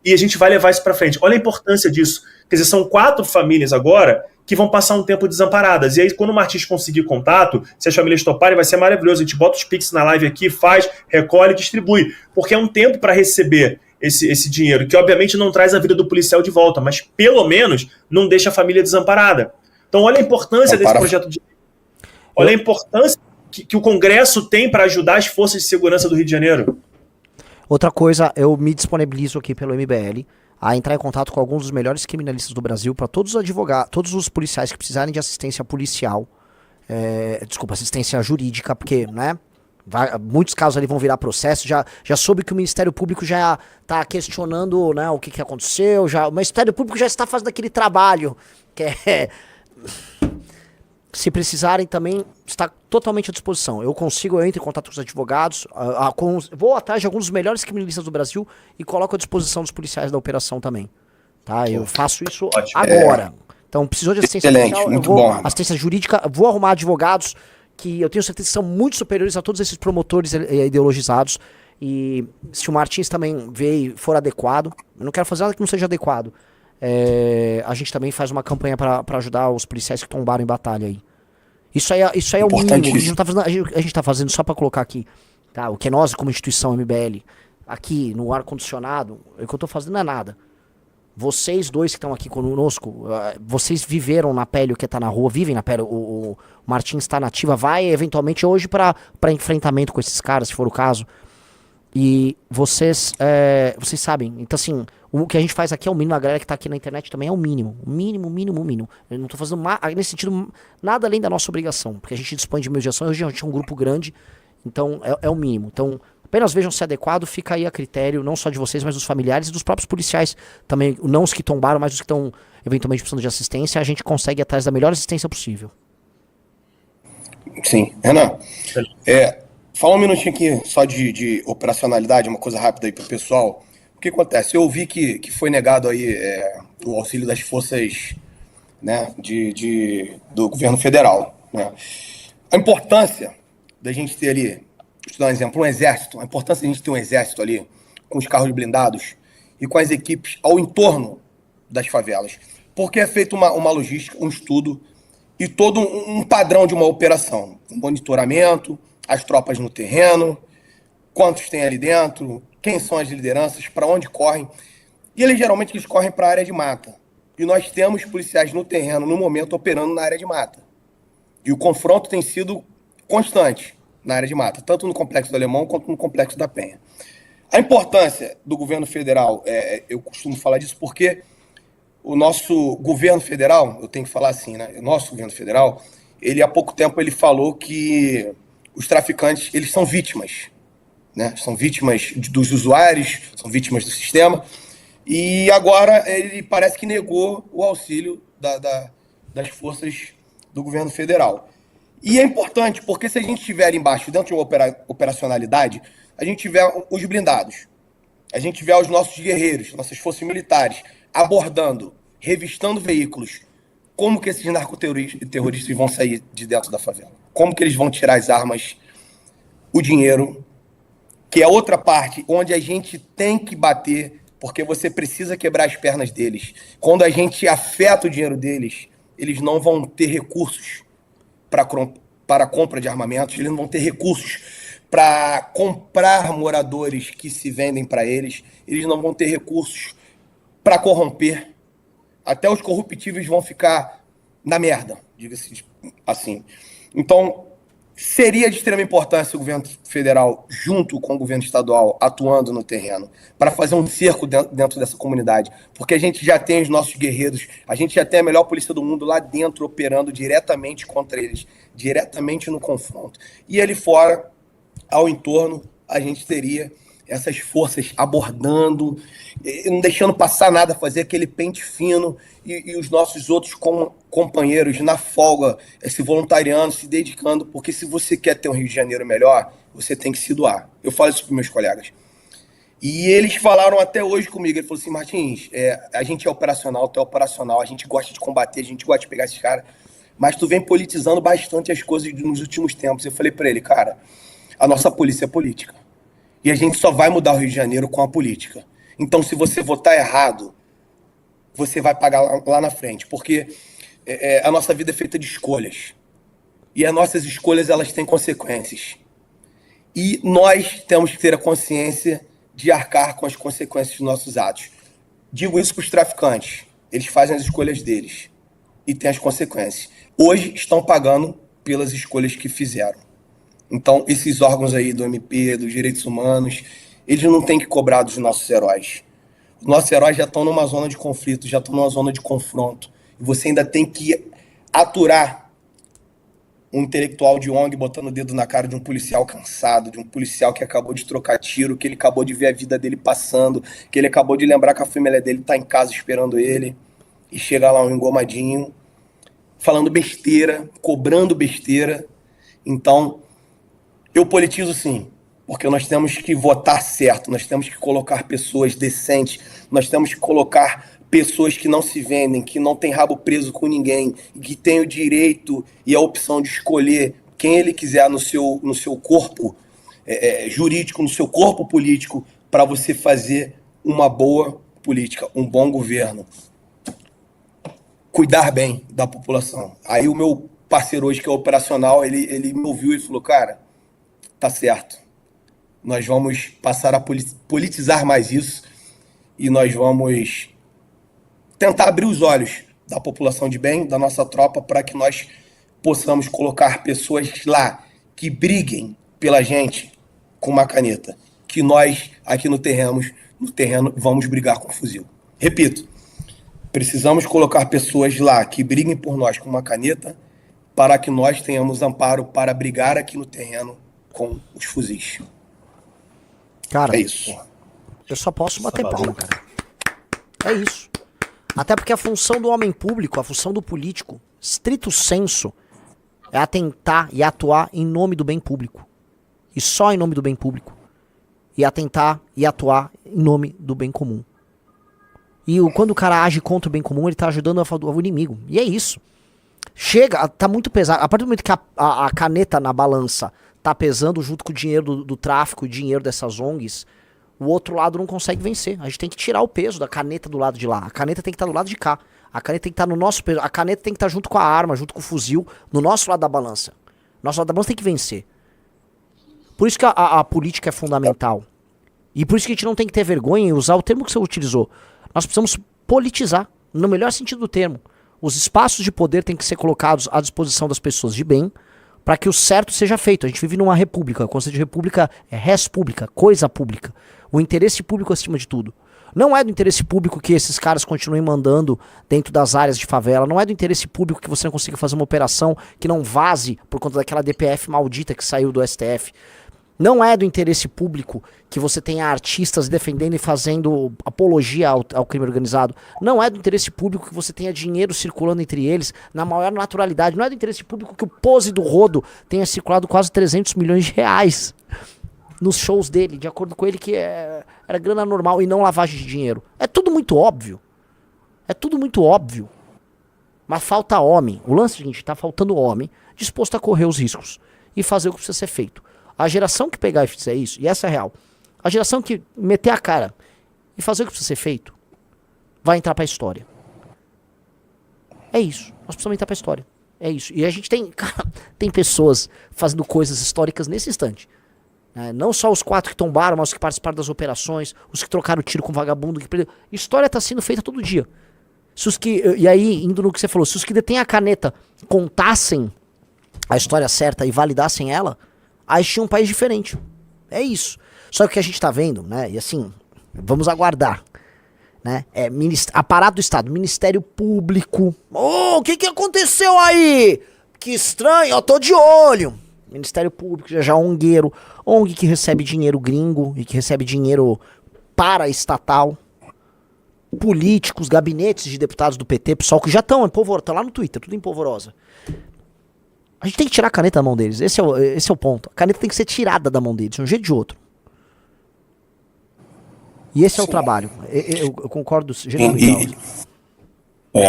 e a gente vai levar isso para frente. Olha a importância disso. Quer dizer, são 4 famílias agora que vão passar um tempo desamparadas. E aí, quando o Martins conseguir contato, se as famílias toparem, vai ser maravilhoso. A gente bota os Pix na live aqui, faz, recolhe e distribui. Porque é um tempo para receber esse dinheiro, que obviamente não traz a vida do policial de volta, mas pelo menos não deixa a família desamparada. Então, olha a importância desse projeto de... Olha a importância que o Congresso tem para ajudar as forças de segurança do Rio de Janeiro. Outra coisa, eu me disponibilizo aqui pelo MBL a entrar em contato com alguns dos melhores criminalistas do Brasil, para todos os advogados, todos os policiais que precisarem de assistência policial, assistência jurídica, porque, né, muitos casos ali vão virar processo. Já soube que o Ministério Público já está questionando, né, o que aconteceu, o Ministério Público já está fazendo aquele trabalho, que é... Se precisarem também, está totalmente à disposição. Eu entro em contato com os advogados, vou atrás de alguns dos melhores criminalistas do Brasil e coloco à disposição dos policiais da operação também. Tá? Eu faço isso agora. Então, precisou de assistência policial, assistência jurídica, vou arrumar advogados que eu tenho certeza que são muito superiores a todos esses promotores ideologizados. E se o Martins também veio e for adequado, eu não quero fazer nada que não seja adequado. A gente também faz uma campanha para ajudar os policiais que tombaram em batalha aí. Isso aí é o mínimo. A gente tá fazendo só para colocar aqui, tá? O que nós, como instituição MBL, aqui no ar-condicionado, o que eu tô fazendo não é nada. Vocês dois que estão aqui conosco, vocês viveram na pele o que tá na rua, vivem na pele. O Martins está na ativa, vai eventualmente hoje para enfrentamento com esses caras, se for o caso. E vocês sabem. Então, assim, o que a gente faz aqui é o mínimo. A galera que tá aqui na internet também é o mínimo. O mínimo. Eu não tô fazendo, nesse sentido, nada além da nossa obrigação. Porque a gente dispõe de mediação. Hoje a gente é um grupo grande. Então, é o mínimo. Então, apenas vejam se é adequado. Fica aí a critério, não só de vocês, mas dos familiares e dos próprios policiais. Também, não os que tombaram, mas os que estão eventualmente precisando de assistência. A gente consegue ir atrás da melhor assistência possível. Sim. Renan, fala um minutinho aqui só de operacionalidade, uma coisa rápida aí pro pessoal. O que acontece? Eu ouvi que foi negado aí o auxílio das forças, né, do governo federal, né? A importância da gente ter ali, vou te dar um exemplo, um exército, a importância da gente ter um exército ali, com os carros blindados e com as equipes ao entorno das favelas. Porque é feita uma logística, um estudo e todo um padrão de uma operação. Um monitoramento, as tropas no terreno, quantos tem ali dentro, quem são as lideranças, para onde correm. E geralmente eles correm para a área de mata. E nós temos policiais no terreno, no momento, operando na área de mata. E o confronto tem sido constante na área de mata, tanto no Complexo do Alemão quanto no Complexo da Penha. A importância do governo federal, eu costumo falar disso porque o nosso governo federal, eu tenho que falar assim, né? O nosso governo federal, há pouco tempo ele falou que os traficantes, eles são vítimas, né? São vítimas dos usuários, são vítimas do sistema, e agora ele parece que negou o auxílio das forças do governo federal. E é importante, porque se a gente estiver embaixo, dentro de uma operacionalidade, a gente tiver os blindados, a gente tiver os nossos guerreiros, nossas forças militares, abordando, revistando veículos, como que esses narcoterroristas vão sair de dentro da favela? Como que eles vão tirar as armas, o dinheiro, que é outra parte onde a gente tem que bater porque você precisa quebrar as pernas deles. Quando a gente afeta o dinheiro deles, eles não vão ter recursos para compra de armamentos, eles não vão ter recursos para comprar moradores que se vendem para eles, eles não vão ter recursos para corromper. Até os corruptíveis vão ficar na merda, diga-se assim. Então, seria de extrema importância o governo federal, junto com o governo estadual, atuando no terreno, para fazer um cerco dentro dessa comunidade. Porque a gente já tem os nossos guerreiros, a gente já tem a melhor polícia do mundo lá dentro, operando diretamente contra eles, diretamente no confronto. E ali fora, ao entorno, a gente teria essas forças abordando, não deixando passar nada, fazer aquele pente fino, e os nossos outros companheiros na folga, se voluntariando, se dedicando, porque se você quer ter um Rio de Janeiro melhor, você tem que se doar. Eu falo isso para meus colegas. E eles falaram até hoje comigo, ele falou assim, Martins, a gente é operacional, tu é operacional, a gente gosta de combater, a gente gosta de pegar esses caras, mas tu vem politizando bastante as coisas nos últimos tempos. Eu falei para ele, cara, a nossa polícia é política. E a gente só vai mudar o Rio de Janeiro com a política. Então, se você votar errado, você vai pagar lá na frente. Porque a nossa vida é feita de escolhas. E as nossas escolhas, elas têm consequências. E nós temos que ter a consciência de arcar com as consequências dos nossos atos. Digo isso para os traficantes. Eles fazem as escolhas deles. E têm as consequências. Hoje estão pagando pelas escolhas que fizeram. Então, esses órgãos aí do MP, dos direitos humanos, eles não têm que cobrar dos nossos heróis. Os nossos heróis já estão numa zona de conflito, já estão numa zona de confronto. E você ainda tem que aturar um intelectual de ONG botando o dedo na cara de um policial cansado, de um policial que acabou de trocar tiro, que ele acabou de ver a vida dele passando, que ele acabou de lembrar que a família dele está em casa esperando ele, e chega lá um engomadinho, falando besteira, cobrando besteira. Então, eu politizo sim, porque nós temos que votar certo, nós temos que colocar pessoas decentes, nós temos que colocar pessoas que não se vendem, que não tem rabo preso com ninguém, que tem o direito e a opção de escolher quem ele quiser no seu corpo jurídico, no seu corpo político, para você fazer uma boa política, um bom governo. Cuidar bem da população. Aí o meu parceiro hoje, que é operacional, ele me ouviu e falou, cara, tá certo. Nós vamos passar a politizar mais isso e nós vamos tentar abrir os olhos da população de bem, da nossa tropa, para que nós possamos colocar pessoas lá que briguem pela gente com uma caneta, que nós aqui no terreno vamos brigar com fuzil. Repito, precisamos colocar pessoas lá que briguem por nós com uma caneta para que nós tenhamos amparo para brigar aqui no terreno com os fuzis. Cara, é isso. Eu só posso bater palma, cara. É isso. Até porque a função do homem público, a função do político, estrito senso, é atentar e atuar em nome do bem público. E só em nome do bem público. E atentar e atuar em nome do bem comum. E quando o cara age contra o bem comum, ele tá ajudando o inimigo. E é isso. Chega, tá muito pesado. A partir do momento que a caneta na balança tá pesando junto com o dinheiro do tráfico, o dinheiro dessas ONGs, o outro lado não consegue vencer. A gente tem que tirar o peso da caneta do lado de lá. A caneta tem que estar do lado de cá. A caneta tem que estar no nosso peso. A caneta tem que estar junto com a arma, junto com o fuzil, no nosso lado da balança. Nosso lado da balança tem que vencer. Por isso que a política é fundamental. E por isso que a gente não tem que ter vergonha em usar o termo que você utilizou. Nós precisamos politizar, no melhor sentido do termo. Os espaços de poder têm que ser colocados à disposição das pessoas de bem, para que o certo seja feito. A gente vive numa república. O conceito de república é res pública, coisa pública. O interesse público acima de tudo. Não é do interesse público que esses caras continuem mandando dentro das áreas de favela. Não é do interesse público que você não consiga fazer uma operação que não vaze por conta daquela DPF maldita que saiu do STF. Não é do interesse público que você tenha artistas defendendo e fazendo apologia ao crime organizado. Não é do interesse público que você tenha dinheiro circulando entre eles na maior naturalidade. Não é do interesse público que o Pose do Rodo tenha circulado quase 300 milhões de reais nos shows dele, de acordo com ele que era grana normal e não lavagem de dinheiro. É tudo muito óbvio. É tudo muito óbvio. Mas falta homem. O lance é o seguinte, tá faltando homem disposto a correr os riscos e fazer o que precisa ser feito. A geração que pegar e fizer isso, e essa é real, a geração que meter a cara e fazer o que precisa ser feito, vai entrar pra história. É isso. Nós precisamos entrar pra história. É isso. E a gente tem, cara, tem pessoas fazendo coisas históricas nesse instante. Não só os 4 que tombaram, mas os que participaram das operações, os que trocaram tiro com vagabundo, que perdeu. História tá sendo feita todo dia. Se os que, e aí, indo no que você falou, se os que detêm a caneta contassem a história certa e validassem ela, aí tinha um país diferente. É isso. Só que o que a gente tá vendo, né? E assim, vamos aguardar. Né? Aparato do Estado, Ministério Público. O que aconteceu aí? Que estranho, eu tô de olho. Ministério Público, já ONGueiro, ONG que recebe dinheiro gringo e que recebe dinheiro paraestatal. Políticos, gabinetes de deputados do PT, pessoal que já estão em polvorosa, tá lá no Twitter, tudo em polvorosa. A gente tem que tirar a caneta da mão deles, esse é o ponto. A caneta tem que ser tirada da mão deles, de um jeito ou de outro. E esse é o trabalho. Eu concordo.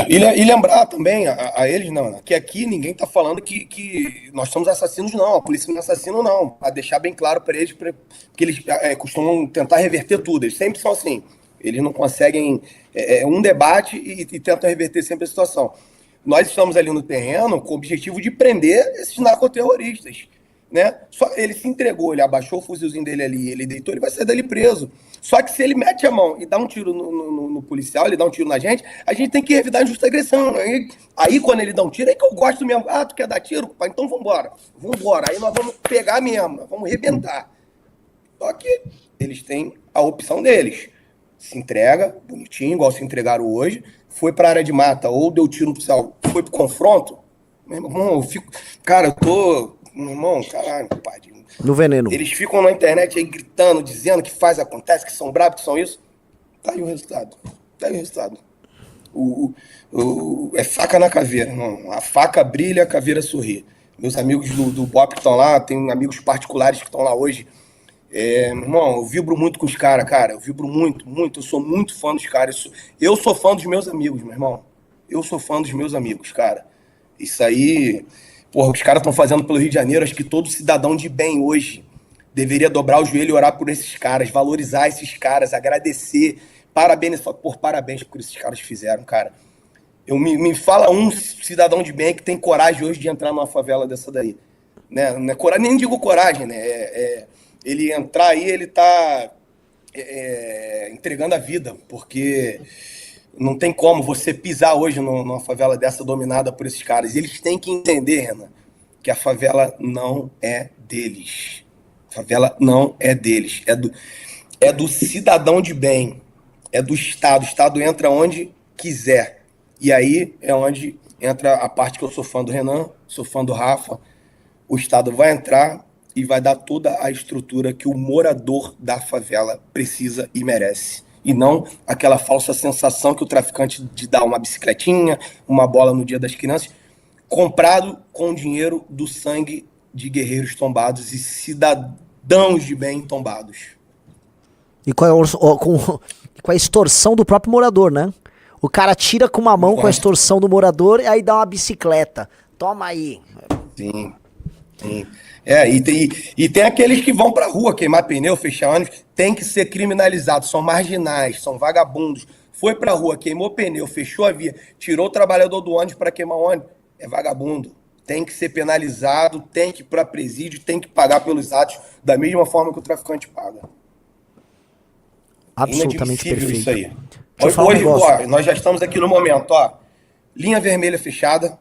E lembrar também a eles, não, que aqui ninguém está falando que nós somos assassinos, não. A polícia não é assassino, não. A deixar bem claro para eles, porque eles costumam tentar reverter tudo. Eles sempre são assim. Eles não conseguem um debate e tentam reverter sempre a situação. Nós estamos ali no terreno com o objetivo de prender esses narcoterroristas. Né? Só ele se entregou, ele abaixou o fuzilzinho dele ali, ele deitou, ele vai sair dali preso. Só que se ele mete a mão e dá um tiro no policial, ele dá um tiro na gente, a gente tem que revidar a injusta agressão. Aí quando ele dá um tiro, é que eu gosto mesmo. Ah, tu quer dar tiro? Pá, então vambora. Aí nós vamos pegar mesmo, nós vamos arrebentar. Só que eles têm a opção deles. Se entrega, bonitinho, igual se entregaram hoje, foi pra área de mata, ou deu tiro no policial, foi pro confronto. Meu irmão, eu fico... Cara, eu tô... Meu irmão, caralho, pai. No veneno. Eles ficam na internet aí gritando, dizendo que acontece, que são bravos, que são isso. Tá aí o resultado. É faca na caveira. Não. A faca brilha, a caveira sorri. Meus amigos do BOP que estão lá, tenho amigos particulares que estão lá hoje. Meu irmão, eu vibro muito com os caras, cara. Eu vibro muito. Eu sou muito fã dos caras. Eu sou fã dos meus amigos, meu irmão. Eu sou fã dos meus amigos, cara. Isso aí... Porra, os caras estão fazendo pelo Rio de Janeiro, acho que todo cidadão de bem hoje deveria dobrar o joelho e orar por esses caras, valorizar esses caras, agradecer, parabéns por que esses caras fizeram, cara. Me fala um cidadão de bem que tem coragem hoje de entrar numa favela dessa daí. Né? Não é coragem, nem digo coragem, né? Ele entrar aí, ele tá entregando a vida, porque... Não tem como você pisar hoje numa favela dessa dominada por esses caras. Eles têm que entender, Renan, que a favela não é deles. A favela não é deles. É do cidadão de bem. É do Estado. O Estado entra onde quiser. E aí é onde entra a parte que eu sou fã do Renan, sou fã do Rafa. O Estado vai entrar e vai dar toda a estrutura que o morador da favela precisa e merece. E não aquela falsa sensação que o traficante de dar uma bicicletinha, uma bola no Dia das Crianças, comprado com o dinheiro do sangue de guerreiros tombados e cidadãos de bem tombados. E com a extorsão do próprio morador, né? O cara tira com uma mão com a extorsão do morador e aí dá uma bicicleta. Toma aí. Sim. E tem aqueles que vão pra rua queimar pneu, fechar ônibus, tem que ser criminalizados, são marginais, são vagabundos. Foi pra rua, queimou pneu, fechou a via, tirou o trabalhador do ônibus para queimar ônibus, é vagabundo. Tem que ser penalizado, tem que ir pra presídio, tem que pagar pelos atos da mesma forma que o traficante paga. Absolutamente perfeito. Isso aí. Hoje, nós já estamos aqui no momento, ó. Linha vermelha fechada,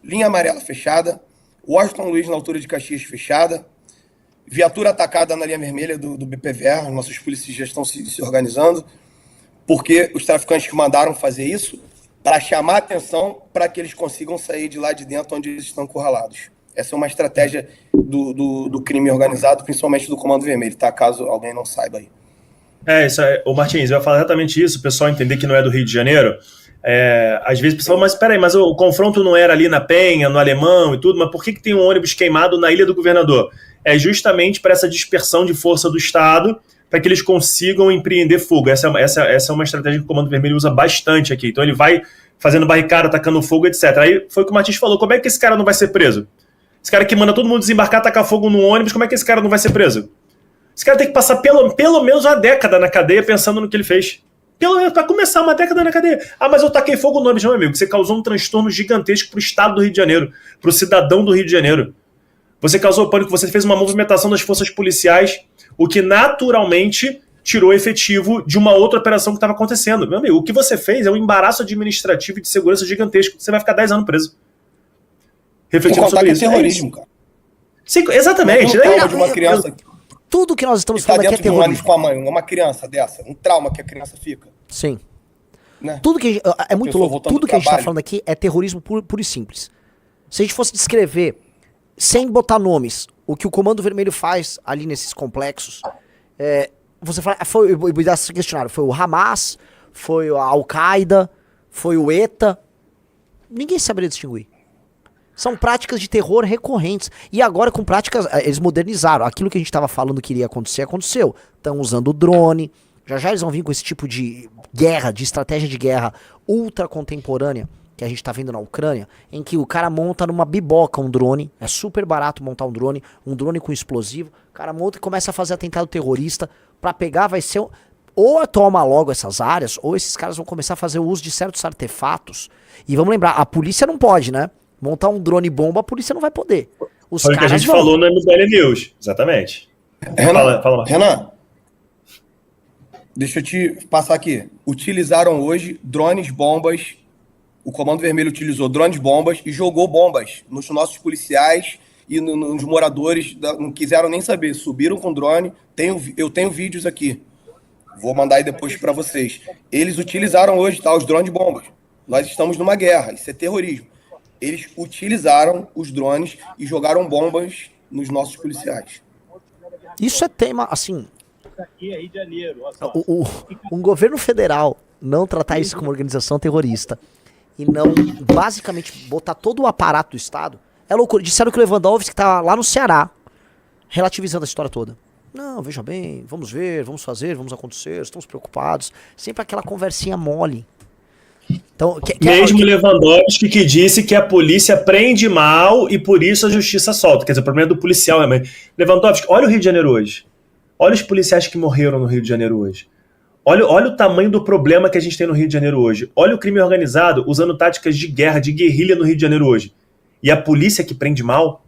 linha amarela fechada, Washington Luiz na altura de Caxias fechada, viatura atacada na linha vermelha do BPVR, nossos policiais já estão se organizando, porque os traficantes que mandaram fazer isso para chamar a atenção para que eles consigam sair de lá de dentro onde eles estão encurralados. Essa é uma estratégia do crime organizado, principalmente do Comando Vermelho, tá? Caso alguém não saiba aí. O Martins, eu ia falar exatamente isso, o pessoal entender que não é do Rio de Janeiro. Às vezes o pessoal, mas peraí, mas o confronto não era ali na Penha, no Alemão e tudo, mas por que tem um ônibus queimado na Ilha do Governador? É justamente para essa dispersão de força do Estado, para que eles consigam empreender fuga. Essa é uma estratégia que o Comando Vermelho usa bastante aqui. Então ele vai fazendo barricada, atacando fogo, etc. Aí foi o que o Martins falou, como é que esse cara não vai ser preso? Esse cara que manda todo mundo desembarcar, atacar fogo no ônibus, como é que esse cara não vai ser preso? Esse cara tem que passar pelo menos uma década na cadeia pensando no que ele fez. Pelo menos para começar uma década na cadeia. Ah, mas eu taquei fogo no nome, meu amigo. Você causou um transtorno gigantesco pro estado do Rio de Janeiro, pro cidadão do Rio de Janeiro. Você causou pânico, você fez uma movimentação das forças policiais, o que naturalmente tirou efetivo de uma outra operação que estava acontecendo. Meu amigo, o que você fez é um embaraço administrativo e de segurança gigantesco. Você vai ficar 10 anos preso. Refletindo sobre isso. Terrorismo, cara. Sim, exatamente. Um trauma de uma criança tudo que nós estamos que tá falando aqui é dentro de um ônibus terrorismo. com a mãe, uma criança dessa, um trauma que a criança fica. Sim. Né? Tudo que é muito pessoa louco. voltando Tudo do que a gente tá trabalho. falando aqui é terrorismo puro e simples. Se a gente fosse descrever, sem botar nomes, o que o Comando Vermelho faz ali nesses complexos, você fala, foi esse questionário, foi o Hamas, foi a Al-Qaeda, foi o ETA. Ninguém saberia distinguir. São práticas de terror recorrentes. E agora com práticas, eles modernizaram. Aquilo que a gente estava falando que iria acontecer, aconteceu. Estão usando o drone. Já eles vão vir com esse tipo de guerra, de estratégia de guerra ultra contemporânea que a gente tá vendo na Ucrânia, em que o cara monta numa biboca um drone. É super barato montar um drone com explosivo. O cara monta e começa a fazer atentado terrorista. Pra pegar vai ser... Ou toma logo essas áreas, ou esses caras vão começar a fazer o uso de certos artefatos. E vamos lembrar, a polícia não pode, né? Montar um drone bomba, a polícia não vai poder. Os Foi o que a gente falou no MBL News, exatamente. Renan, deixa eu te passar aqui. Utilizaram hoje drones bombas. O Comando Vermelho utilizou drones bombas e jogou bombas nos nossos policiais e nos moradores. Não quiseram nem saber. Subiram com drone. Eu tenho vídeos aqui. Vou mandar aí depois para vocês. Eles utilizaram hoje, tá? Os drones bombas. Nós estamos numa guerra. Isso é terrorismo. Eles utilizaram os drones e jogaram bombas nos nossos policiais. Isso é tema, assim... Aqui é Rio de Janeiro, olha só. Um governo federal não tratar isso como organização terrorista e não, basicamente, botar todo o aparato do Estado, é loucura. Disseram que o Lewandowski tá lá no Ceará, relativizando a história toda. Não, veja bem, vamos ver, vamos fazer, vamos acontecer, estamos preocupados. Sempre aquela conversinha mole. Então, mesmo Lewandowski que disse que a polícia prende mal e por isso a justiça solta. Quer dizer, o problema é do policial, né? Lewandowski, olha o Rio de Janeiro hoje. Olha os policiais que morreram no Rio de Janeiro hoje. Olha o tamanho do problema que a gente tem no Rio de Janeiro hoje. Olha o crime organizado usando táticas de guerra, de guerrilha no Rio de Janeiro hoje. E a polícia que prende mal?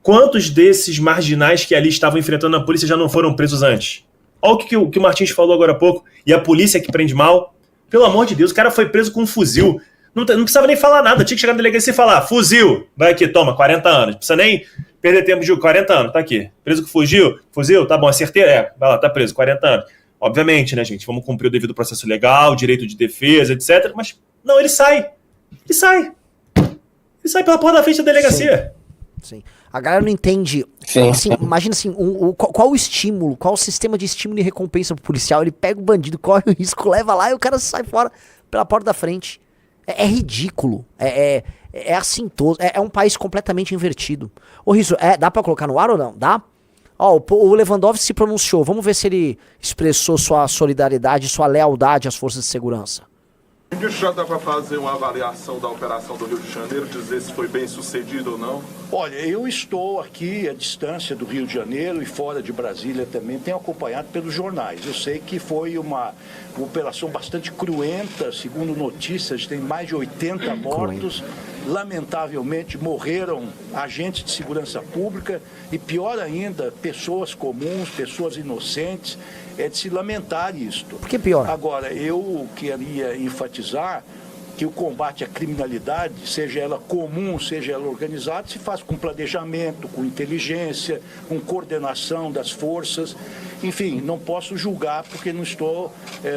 Quantos desses marginais que ali estavam enfrentando a polícia já não foram presos antes? Olha o que o Martins falou agora há pouco. E a polícia que prende mal? Pelo amor de Deus, o cara foi preso com um fuzil. Não precisava nem falar nada. Tinha que chegar na delegacia e falar, fuzil, vai aqui, toma, 40 anos. Não precisa nem perder tempo de 40 anos, tá aqui. Preso com fuzil, tá bom, acertei, vai lá, tá preso, 40 anos. Obviamente, né, gente, vamos cumprir o devido processo legal, direito de defesa, etc. Mas, não, ele sai. Ele sai pela porta da frente da delegacia. Sim. A galera não entende. Assim, imagina assim, qual o estímulo, qual o sistema de estímulo e recompensa pro policial. Ele pega o bandido, corre o risco, leva lá e o cara sai fora pela porta da frente. É ridículo. É assintoso. É um país completamente invertido. Ô, Riso, dá pra colocar no ar ou não? Dá? Ó, o Lewandowski se pronunciou. Vamos ver se ele expressou sua solidariedade, sua lealdade às forças de segurança. Já dá para fazer uma avaliação da operação do Rio de Janeiro, dizer se foi bem sucedido ou não? Olha, eu estou aqui à distância do Rio de Janeiro e fora de Brasília também, tenho acompanhado pelos jornais. Eu sei que foi uma operação bastante cruenta, segundo notícias, tem mais de 80 mortos. Lamentavelmente morreram agentes de segurança pública e, pior ainda, pessoas comuns, pessoas inocentes. É de se lamentar isto. Por que pior? Agora, eu queria enfatizar que o combate à criminalidade, seja ela comum, seja ela organizada, se faz com planejamento, com inteligência, com coordenação das forças. Enfim, não posso julgar porque não estou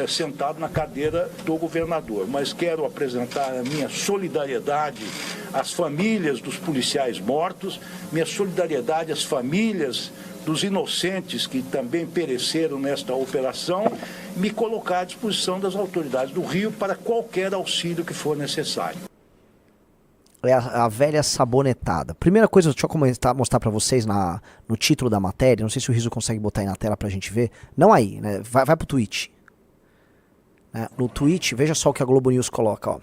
sentado na cadeira do governador, mas quero apresentar a minha solidariedade às famílias dos policiais mortos, minha solidariedade às famílias dos inocentes que também pereceram nesta operação, me colocar à disposição das autoridades do Rio para qualquer auxílio que for necessário. É a velha sabonetada. Primeira coisa, deixa eu mostrar pra vocês no título da matéria, não sei se o Riso consegue botar aí na tela pra gente ver. Não aí, né? Vai pro tweet. No tweet, veja só o que a Globo News coloca, ó.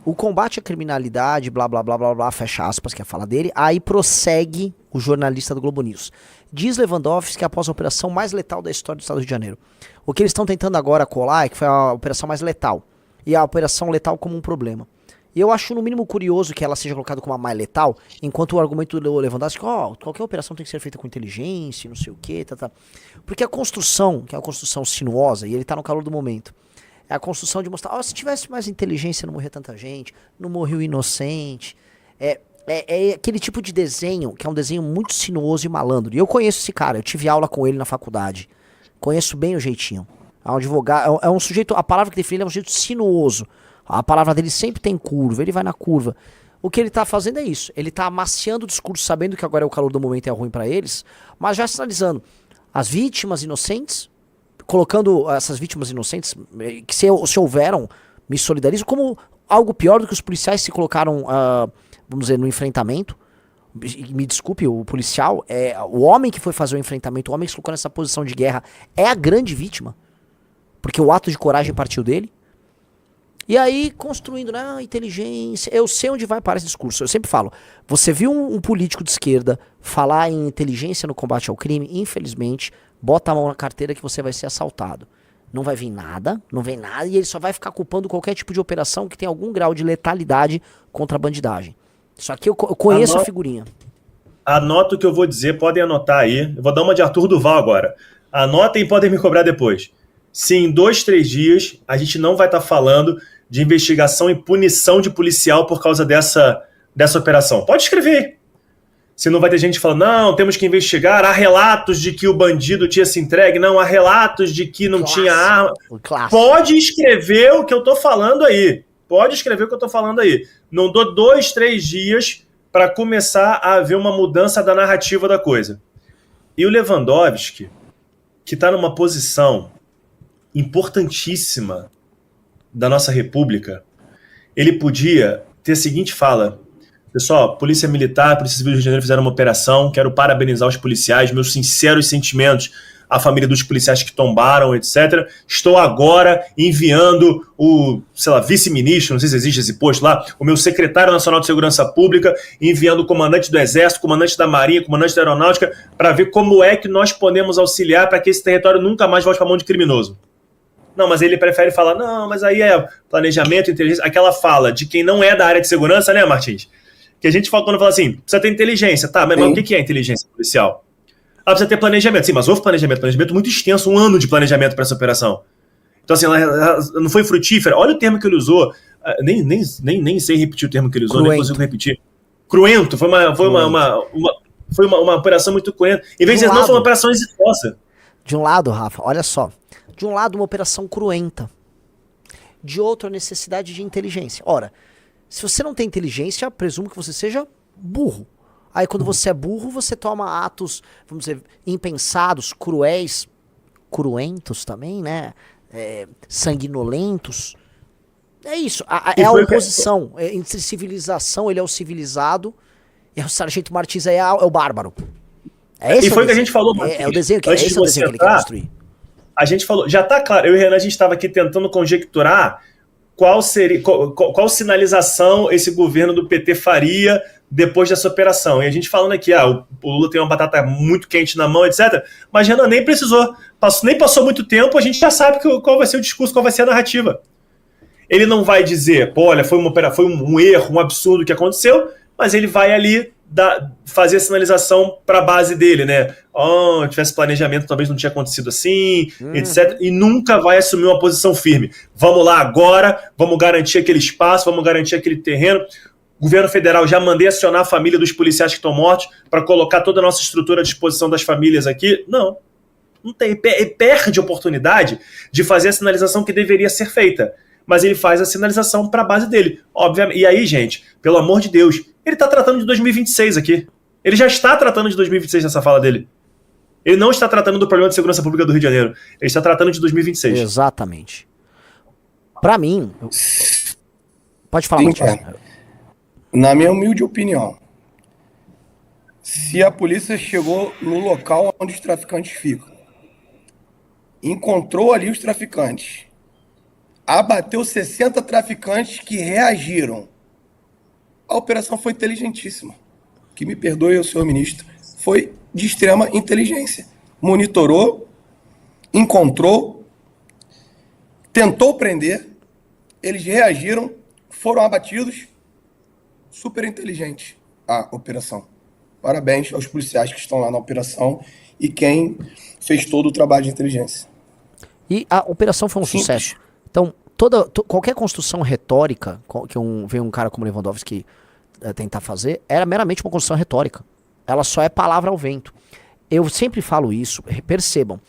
O combate à criminalidade, blá, blá, blá, blá, blá, fecha aspas, que é a fala dele. Aí prossegue o jornalista do Globo News. Diz Lewandowski que após a operação mais letal da história do Estado do Rio de Janeiro. O que eles estão tentando agora colar é que foi a operação mais letal. E a operação letal como um problema. E eu acho no mínimo curioso que ela seja colocada como a mais letal, enquanto o argumento do Lewandowski, qualquer operação tem que ser feita com inteligência, não sei o quê, tá. Porque a construção, que é uma construção sinuosa, e ele tá no calor do momento, é a construção de mostrar, se tivesse mais inteligência não morria tanta gente, não morreu inocente. É aquele tipo de desenho, que é um desenho muito sinuoso e malandro. E eu conheço esse cara, eu tive aula com ele na faculdade. Conheço bem o jeitinho. É um advogado, é um sujeito, a palavra que define ele é um sujeito sinuoso. A palavra dele sempre tem curva, ele vai na curva. O que ele tá fazendo é isso, ele tá amaciando o discurso, sabendo que agora é o calor do momento e é ruim pra eles, mas já sinalizando as vítimas inocentes, colocando essas vítimas inocentes, que se houveram, me solidarizo, como algo pior do que os policiais se colocaram, vamos dizer, no enfrentamento. Me desculpe, o policial, o homem que foi fazer o enfrentamento, o homem que se colocou nessa posição de guerra, é a grande vítima, porque o ato de coragem partiu dele. E aí, construindo, né, inteligência, eu sei onde vai parar esse discurso, eu sempre falo, você viu um político de esquerda falar em inteligência no combate ao crime, infelizmente, bota a mão na carteira que você vai ser assaltado. Não vai vir nada, não vem nada, e ele só vai ficar culpando qualquer tipo de operação que tem algum grau de letalidade contra a bandidagem. Isso aqui eu conheço a figurinha. Anota o que eu vou dizer, podem anotar aí, eu vou dar uma de Arthur Duval agora. Anotem e podem me cobrar depois. Se em 2, 3 dias a gente não vai estar falando de investigação e punição de policial por causa dessa operação. Pode escrever. Se não vai ter gente falando, não, temos que investigar, há relatos de que o bandido tinha se entregue, não, há relatos de que não tinha arma. Pode escrever o que eu tô falando aí. Pode escrever o que eu tô falando aí. Não dou 2, 3 dias para começar a haver uma mudança da narrativa da coisa. E o Lewandowski, que está numa posição importantíssima da nossa república, ele podia ter a seguinte fala: pessoal, Polícia Militar, Polícia Civil do Rio de Janeiro fizeram uma operação, quero parabenizar os policiais, meus sinceros sentimentos à família dos policiais que tombaram, etc. Estou agora enviando o, vice-ministro, não sei se existe esse posto lá, o meu secretário nacional de segurança pública, enviando o comandante do Exército, comandante da Marinha, comandante da Aeronáutica, para ver como é que nós podemos auxiliar para que esse território nunca mais volte para a mão de criminoso. Não, mas ele prefere falar, não, mas aí é planejamento, inteligência, aquela fala de quem não é da área de segurança, né, Martins? Que a gente fala quando fala assim, precisa ter inteligência, tá, mas o que é inteligência policial? Precisa ter planejamento, sim, mas houve planejamento muito extenso, 1 ano de planejamento para essa operação. Então assim, ela não foi frutífera, olha o termo que ele usou, nem sei repetir o termo que ele usou, nem consigo repetir. Cruento, foi uma operação muito cruenta, em vez de dizer, não, foi uma operação exitosa. De um lado, Rafa, olha só, de um lado uma operação cruenta, de outro a necessidade de inteligência. Ora, se você não tem inteligência, presumo que você seja burro. Aí quando você é burro, você toma atos, vamos dizer, impensados, cruéis, cruentos também, né? Sanguinolentos. É isso, é a oposição. Entre civilização, ele é o civilizado, e o Sargento Martins é o bárbaro. E foi o que a gente falou, Martins. É o desenho que esse é o desenho que ele quer construir. A gente falou, já tá claro, eu e o Renan, a gente estava aqui tentando conjecturar qual sinalização esse governo do PT faria depois dessa operação. E a gente falando aqui, o Lula tem uma batata muito quente na mão, etc. Mas Renan nem precisou, nem passou muito tempo, a gente já sabe qual vai ser o discurso, qual vai ser a narrativa. Ele não vai dizer, olha, foi um erro, um absurdo que aconteceu, mas ele vai ali fazer a sinalização para a base dele, né? Tivesse planejamento, talvez não tinha acontecido assim, etc. E nunca vai assumir uma posição firme. Vamos lá agora, vamos garantir aquele espaço, vamos garantir aquele terreno. O governo federal, já mandei acionar a família dos policiais que estão mortos para colocar toda a nossa estrutura à disposição das famílias aqui. Não tem. Perde a oportunidade de fazer a sinalização que deveria ser feita. Mas ele faz a sinalização para a base dele. Obviamente. E aí, gente, pelo amor de Deus, ele está tratando de 2026 aqui. Ele já está tratando de 2026 nessa fala dele. Ele não está tratando do problema de segurança pública do Rio de Janeiro. Ele está tratando de 2026. Exatamente. Para mim... Pode falar, Martins. Na minha humilde opinião, se a polícia chegou no local onde os traficantes ficam, encontrou ali os traficantes, abateu 60 traficantes que reagiram. A operação foi inteligentíssima. Que me perdoe o senhor ministro. Foi de extrema inteligência. Monitorou, encontrou, tentou prender, eles reagiram, foram abatidos. Super inteligente a operação. Parabéns aos policiais que estão lá na operação e quem fez todo o trabalho de inteligência. E a operação foi um sucesso. Então, qualquer construção retórica que vem um cara como Lewandowski tentar fazer, era meramente uma construção retórica. Ela só é palavra ao vento. Eu sempre falo isso, percebam.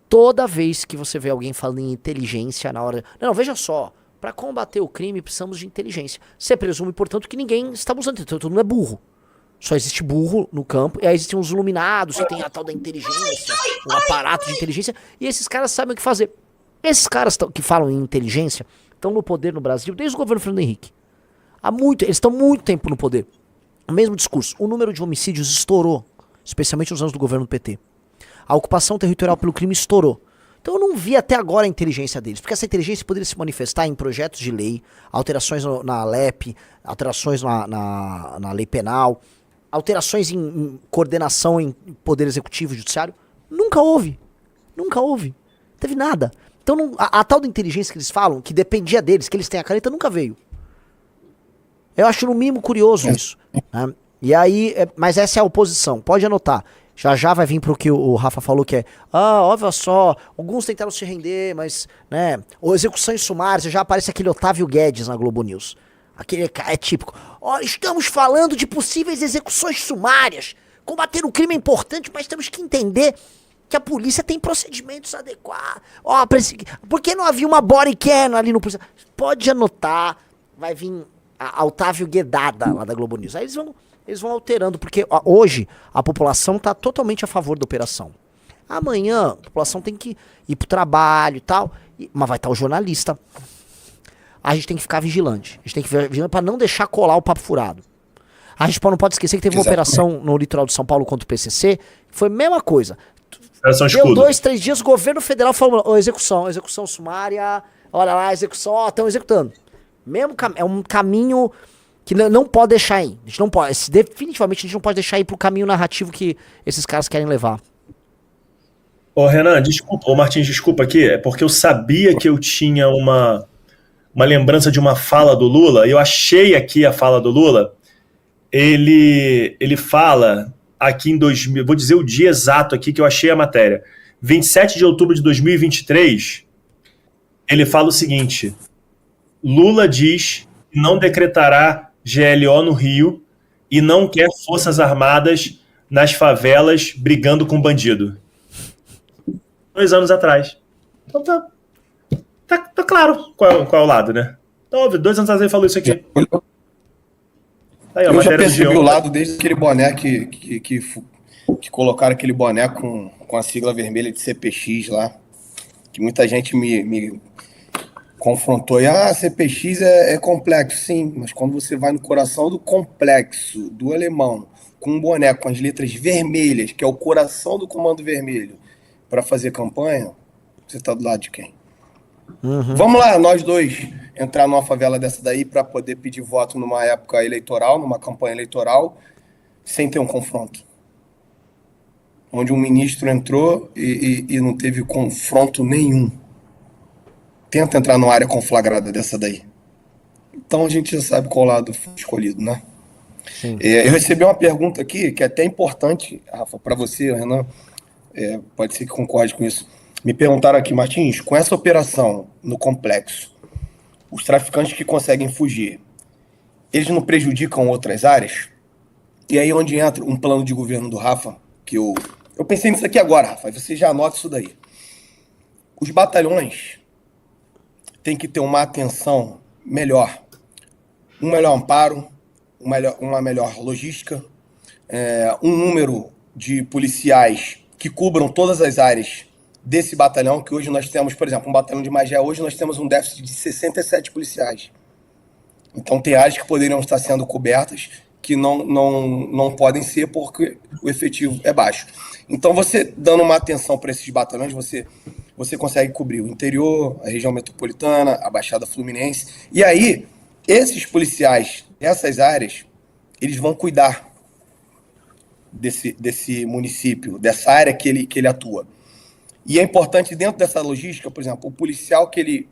Toda vez que você vê alguém falando em inteligência na hora... Não, veja só. Para combater o crime, precisamos de inteligência. Você presume, portanto, que ninguém está usando. Todo mundo é burro. Só existe burro no campo. E aí existem os iluminados, que tem a tal da inteligência, um aparato de inteligência. E esses caras sabem o que fazer. Esses caras que falam em inteligência estão no poder no Brasil desde o governo Fernando Henrique. Eles estão muito tempo no poder. O mesmo discurso. O número de homicídios estourou, especialmente nos anos do governo do PT. A ocupação territorial pelo crime estourou. Então eu não vi até agora a inteligência deles, porque essa inteligência poderia se manifestar em projetos de lei, alterações na LEP, alterações na lei penal, alterações em coordenação em poder executivo e judiciário. Nunca houve. Nunca houve. Não teve nada. Então a tal da inteligência que eles falam, que dependia deles, que eles têm a caneta, nunca veio. Eu acho no mínimo curioso isso. Né? E aí, mas essa é a oposição, pode anotar. Já vai vir pro que o Rafa falou, que é, olha só, alguns tentaram se render, mas, né, ou execuções sumárias, já aparece aquele Otávio Guedes na Globo News. Aquele é típico. Estamos falando de possíveis execuções sumárias. Combater o crime é importante, mas temos que entender que a polícia tem procedimentos adequados. Por que não havia uma body cam ali no polícia? Pode anotar, vai vir a Otávio Guedada lá da Globo News. Aí eles vão alterando, porque hoje a população está totalmente a favor da operação. Amanhã a população tem que ir pro trabalho e tal, mas vai estar o jornalista. A gente tem que ficar vigilante. A gente tem que ficar vigilante para não deixar colar o papo furado. A gente não pode esquecer que teve uma operação no litoral de São Paulo contra o PCC, foi a mesma coisa. Deu 2, 3 dias, o governo federal falou, execução sumária, olha lá, execução, estão executando. É um caminho que não pode deixar ir. A gente não pode, definitivamente a gente não pode deixar ir pro caminho narrativo que esses caras querem levar. Renan, desculpa, Martins, desculpa aqui, é porque eu sabia que eu tinha uma lembrança de uma fala do Lula, e eu achei aqui a fala do Lula. Ele fala aqui em 2000, vou dizer o dia exato aqui que eu achei a matéria, 27 de outubro de 2023, ele fala o seguinte: Lula diz que não decretará GLO no Rio e não quer forças armadas nas favelas brigando com bandido. 2 anos atrás. Então tá claro qual é o lado, né? Então, óbvio, 2 anos atrás ele falou isso aqui. Aí, eu já percebi o lado desde aquele boné que colocaram aquele boné com a sigla vermelha de CPX lá, que muita gente me confrontou. E CPX é complexo, sim, mas quando você vai no coração do complexo do alemão, com um boné com as letras vermelhas, que é o coração do Comando Vermelho, para fazer campanha, você tá do lado de quem? Uhum. Vamos lá, nós dois, entrar numa favela dessa daí para poder pedir voto numa época eleitoral, numa campanha eleitoral, sem ter um confronto. Onde um ministro entrou e não teve confronto nenhum. Tenta entrar numa área conflagrada dessa daí. Então a gente já sabe qual lado foi escolhido, né? Eu recebi uma pergunta aqui, que é até importante, Rafa, para você, Renan, pode ser que concorde com isso. Me perguntaram aqui, Martins, com essa operação no complexo, os traficantes que conseguem fugir, eles não prejudicam outras áreas? E aí onde entra um plano de governo do Rafa, que eu pensei nisso aqui agora, Rafa, você já anota isso daí. Os batalhões têm que ter uma atenção melhor, um melhor amparo, uma melhor logística, um número de policiais que cubram todas as áreas desse batalhão, que hoje nós temos, por exemplo, um batalhão de Magé, hoje nós temos um déficit de 67 policiais. Então tem áreas que poderiam estar sendo cobertas que não podem ser porque o efetivo é baixo. Então você dando uma atenção para esses batalhões, você você consegue cobrir o interior, a região metropolitana, a Baixada Fluminense. E aí, esses policiais dessas áreas, eles vão cuidar desse município, dessa área que ele atua. E é importante, dentro dessa logística, por exemplo, o policial que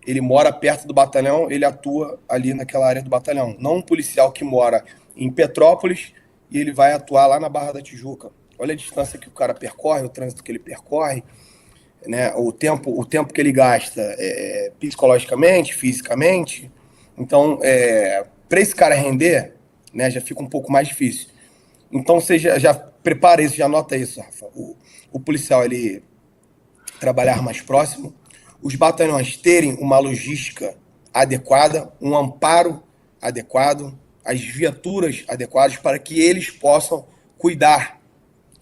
ele mora perto do batalhão, ele atua ali naquela área do batalhão. Não um policial que mora em Petrópolis e ele vai atuar lá na Barra da Tijuca. Olha a distância que o cara percorre, o trânsito que ele percorre, né, o tempo que ele gasta psicologicamente, fisicamente. Então, para esse cara render, né, já fica um pouco mais difícil. Então, você já prepara isso, já anota isso, Rafa. O policial, ele trabalhar mais próximo, os batalhões terem uma logística adequada, um amparo adequado, as viaturas adequadas para que eles possam cuidar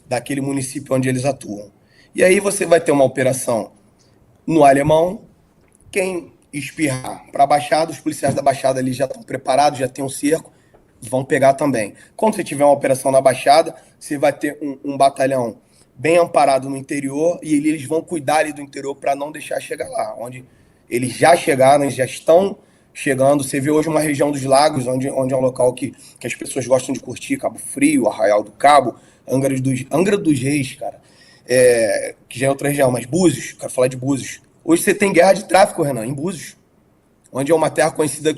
daquele município onde eles atuam. E aí você vai ter uma operação no Alemão, quem espirrar para a Baixada, os policiais da Baixada ali já estão preparados, já tem um cerco, vão pegar também. Quando você tiver uma operação na Baixada, você vai ter um batalhão bem amparado no interior e eles vão cuidar ali do interior para não deixar chegar lá, onde eles já chegaram, eles já estão chegando. Você vê hoje uma região dos lagos, onde é um local que as pessoas gostam de curtir, Cabo Frio, Arraial do Cabo, Angra dos Reis, cara, que já é outra região, mas Búzios, quero falar de Búzios. Hoje você tem guerra de tráfico, Renan, em Búzios, onde é uma terra conhecida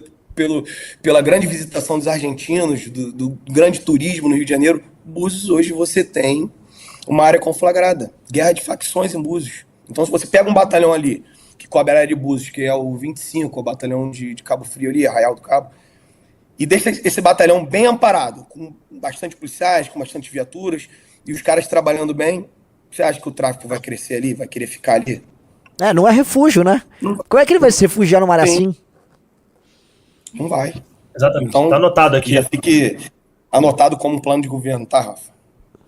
pela grande visitação dos argentinos, do grande turismo no Rio de Janeiro. Búzios, hoje você tem uma área conflagrada, guerra de facções em Búzios. Então, se você pega um batalhão ali, que cobre a área de Búzios, que é o 25, o batalhão de Cabo Frio ali, Arraial do Cabo, e deixa esse batalhão bem amparado, com bastante policiais, com bastante viaturas, e os caras trabalhando bem, você acha que o tráfico vai crescer ali, vai querer ficar ali? Não é refúgio, né? Como é que ele vai se refugiar numa área assim? Não vai. Exatamente, então, tá anotado aqui. Já fique anotado como um plano de governo, tá, Rafa?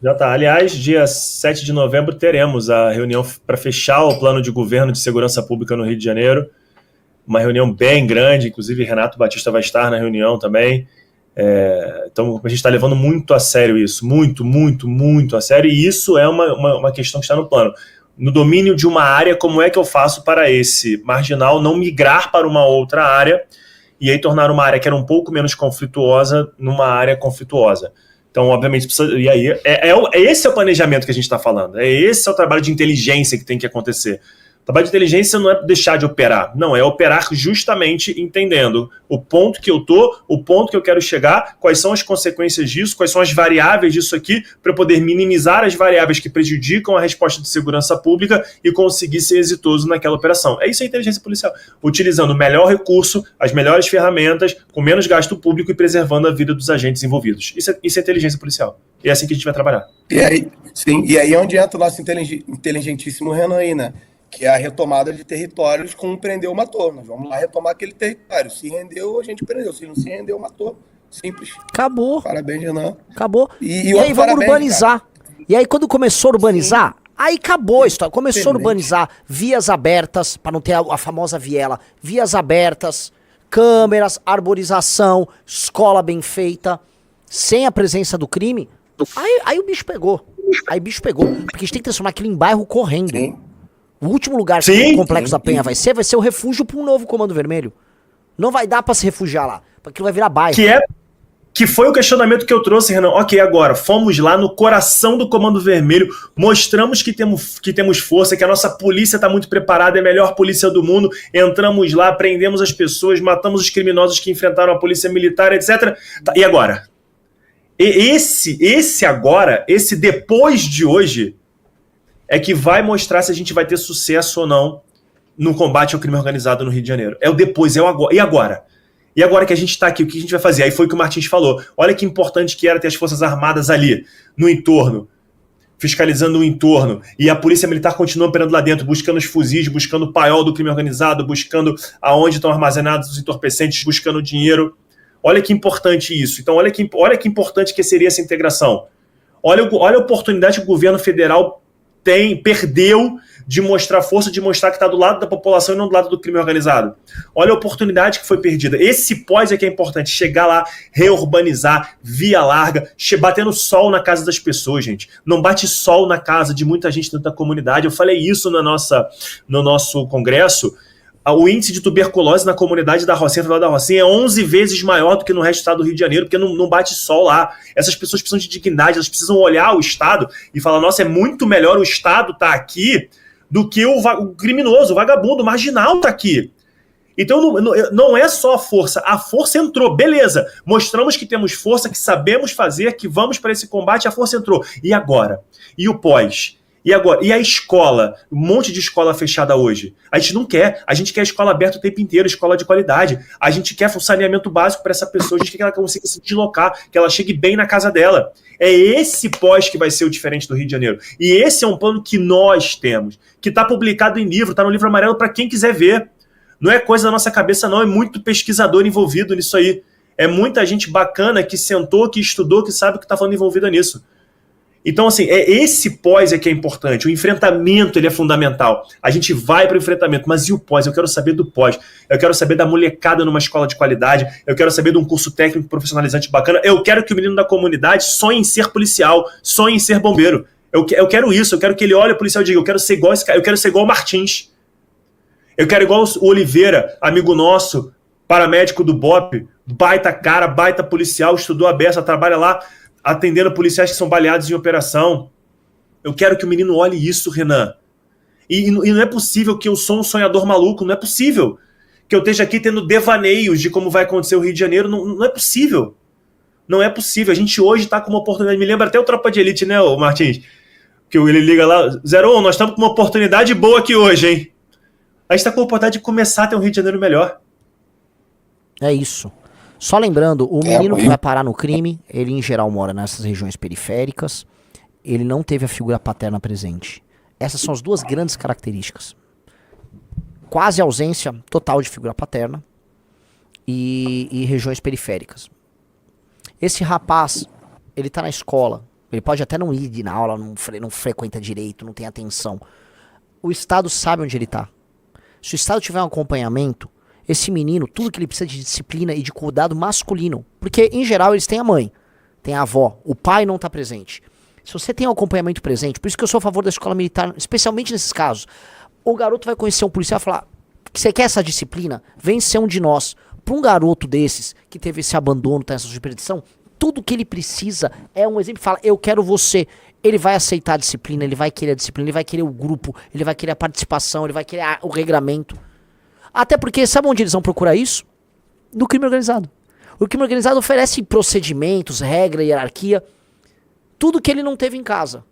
Já tá. Aliás, dia 7 de novembro teremos a reunião para fechar o plano de governo de segurança pública no Rio de Janeiro. Uma reunião bem grande, inclusive Renato Batista vai estar na reunião também. Então a gente está levando muito a sério isso, muito, muito, muito a sério, e isso é uma questão que está no plano. No domínio de uma área, como é que eu faço para esse marginal não migrar para uma outra área e aí tornar uma área que era um pouco menos conflituosa numa área conflituosa? Então, obviamente, precisa, e aí, esse é o planejamento que a gente está falando. Esse é o trabalho de inteligência que tem que acontecer. O trabalho de inteligência não é deixar de operar. Não, é operar justamente entendendo o ponto que eu estou, o ponto que eu quero chegar, quais são as consequências disso, quais são as variáveis disso aqui, para eu poder minimizar as variáveis que prejudicam a resposta de segurança pública e conseguir ser exitoso naquela operação. É isso a inteligência policial. Utilizando o melhor recurso, as melhores ferramentas, com menos gasto público e preservando a vida dos agentes envolvidos. Isso é inteligência policial. E é assim que a gente vai trabalhar. E aí onde entra o nosso inteligentíssimo Renan aí, né? Que é a retomada de territórios com prendeu, matou. Nós vamos lá retomar aquele território. Se rendeu, a gente prendeu. Se não se rendeu, matou. Simples. Acabou. Parabéns, Renan. Acabou. E aí vamos urbanizar. Cara. E aí quando começou a urbanizar, aí acabou a história. Começou a urbanizar, vias abertas, para não ter a famosa viela. Vias abertas, câmeras, arborização, escola bem feita, sem a presença do crime. Aí o bicho pegou. Porque a gente tem que transformar aquilo em bairro correndo. Sim. O último lugar que o Complexo da Penha vai ser o refúgio para um novo Comando Vermelho. Não vai dar para se refugiar lá, porque aquilo vai virar bairro. Que foi o questionamento que eu trouxe, Renan. Ok, agora, fomos lá no coração do Comando Vermelho, mostramos que temos força, que a nossa polícia está muito preparada, é a melhor polícia do mundo, entramos lá, prendemos as pessoas, matamos os criminosos que enfrentaram a polícia militar, etc. E agora? Esse depois de hoje, é que vai mostrar se a gente vai ter sucesso ou não no combate ao crime organizado no Rio de Janeiro. É o depois, é o agora. E agora? E agora que a gente está aqui, o que a gente vai fazer? Aí foi o que o Martins falou. Olha que importante que era ter as Forças Armadas ali, no entorno, fiscalizando o entorno. E a Polícia Militar continua operando lá dentro, buscando os fuzis, buscando o paiol do crime organizado, buscando aonde estão armazenados os entorpecentes, buscando dinheiro. Olha que importante isso. Então, olha que importante que seria essa integração. Olha a oportunidade que o governo federal perdeu de mostrar força, de mostrar que está do lado da população e não do lado do crime organizado. Olha a oportunidade que foi perdida. Esse pós é que é importante, chegar lá, reurbanizar, via larga, batendo sol na casa das pessoas, gente. Não bate sol na casa de muita gente dentro da comunidade. Eu falei isso no nosso congresso. O índice de tuberculose na comunidade da Rocinha, da Rocinha, é 11 vezes maior do que no resto do estado do Rio de Janeiro, porque não bate sol lá. Essas pessoas precisam de dignidade, elas precisam olhar o Estado e falar, nossa, é muito melhor o Estado estar aqui do que o criminoso, o vagabundo, o marginal tá aqui. Então não é só a força entrou, beleza, mostramos que temos força, que sabemos fazer, que vamos para esse combate, a força entrou. E agora? E o pós? E agora? E a escola? Um monte de escola fechada hoje. A gente não quer. A gente quer a escola aberta o tempo inteiro, escola de qualidade. A gente quer um saneamento básico para essa pessoa. A gente quer que ela consiga se deslocar, que ela chegue bem na casa dela. É esse pós que vai ser o diferente do Rio de Janeiro. E esse é um plano que nós temos, que está publicado em livro, está no livro amarelo para quem quiser ver. Não é coisa da nossa cabeça, não. É muito pesquisador envolvido nisso aí. É muita gente bacana que sentou, que estudou, que sabe o que está falando envolvida nisso. Então, assim, esse pós é que é importante. O enfrentamento, ele é fundamental. A gente vai para o enfrentamento, mas e o pós? Eu quero saber do pós. Eu quero saber da molecada numa escola de qualidade. Eu quero saber de um curso técnico profissionalizante bacana. Eu quero que o menino da comunidade sonhe em ser policial, sonhe em ser bombeiro. Eu quero isso. Eu quero que ele olhe o policial e diga, eu quero ser igual esse cara. Eu quero ser igual o Martins. Eu quero igual o Oliveira, amigo nosso, paramédico do BOP, baita cara, baita policial, estudou a beça, trabalha lá, atendendo policiais que são baleados em operação. Eu quero que o menino olhe isso, Renan. E não é possível que eu sou um sonhador maluco, não é possível que eu esteja aqui tendo devaneios de como vai acontecer o Rio de Janeiro, não é possível. Não é possível. A gente hoje está com uma oportunidade, me lembra até o Tropa de Elite, né, Martins? Que ele liga lá, 01, nós estamos com uma oportunidade boa aqui hoje, hein? A gente está com a oportunidade de começar a ter um Rio de Janeiro melhor. É isso. Só lembrando, o menino que vai parar no crime, ele em geral mora nessas regiões periféricas, ele não teve a figura paterna presente. Essas são as duas grandes características. Quase ausência total de figura paterna e regiões periféricas. Esse rapaz, ele tá na escola, ele pode até não ir na aula, não frequenta direito, não tem atenção. O Estado sabe onde ele tá. Se o Estado tiver um acompanhamento, esse menino, tudo que ele precisa de disciplina e de cuidado masculino. Porque, em geral, eles têm a mãe, tem a avó, o pai não está presente. Se você tem um acompanhamento presente, por isso que eu sou a favor da escola militar, especialmente nesses casos. O garoto vai conhecer um policial e falar, você quer essa disciplina? Vem ser um de nós. Para um garoto desses, que teve esse abandono, tá, essa superstição, tudo que ele precisa é um exemplo. Fala, eu quero você. Ele vai aceitar a disciplina, ele vai querer a disciplina, ele vai querer o grupo, ele vai querer a participação, ele vai querer o regramento. Até porque, sabe onde eles vão procurar isso? No crime organizado. O crime organizado oferece procedimentos, regra, hierarquia, tudo que ele não teve em casa.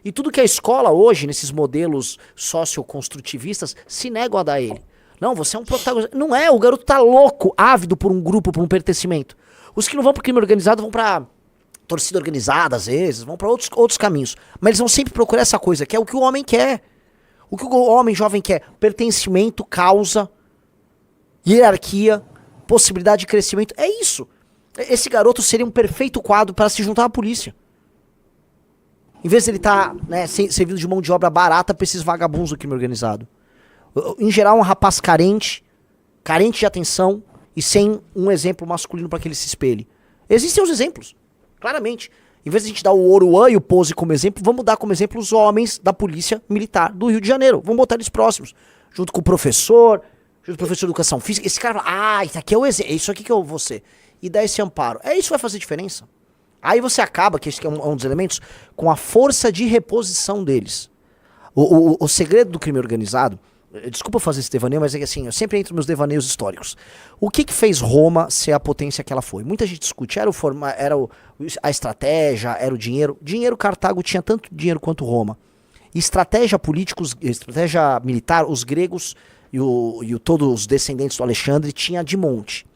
E tudo que a escola hoje, nesses modelos socioconstrutivistas, se negam a dar a ele. Não, você é um protagonista. Não é, o garoto tá louco, ávido por um grupo, por um pertencimento. Os que não vão pro crime organizado vão pra torcida organizada, às vezes, vão pra outros caminhos. Mas eles vão sempre procurar essa coisa, que é o que o homem quer. O que o homem jovem quer? Pertencimento, causa, hierarquia, possibilidade de crescimento. É isso. Esse garoto seria um perfeito quadro para se juntar à polícia. Em vez de ele estar servindo de mão de obra barata para esses vagabundos do crime organizado. Em geral, um rapaz carente de atenção e sem um exemplo masculino para que ele se espelhe. Existem os exemplos, claramente. Em vez de a gente dar o Oruan e o Pose como exemplo, vamos dar como exemplo os homens da polícia militar do Rio de Janeiro. Vamos botar eles próximos, junto com o professor, junto com o professor de educação física. Esse cara fala, isso aqui é o exemplo, é isso aqui que eu vou ser. E dá esse amparo. É isso que vai fazer diferença. Aí você acaba, que esse é um dos elementos, com a força de reposição deles. O segredo do crime organizado, desculpa fazer esse devaneio, mas é que assim, eu sempre entro nos devaneios históricos. O que fez Roma ser a potência que ela foi? Muita gente discute, era a estratégia, era o dinheiro. Dinheiro, Cartago tinha tanto dinheiro quanto Roma. Estratégia política, estratégia militar, os gregos e todos os descendentes do Alexandre tinha de monte.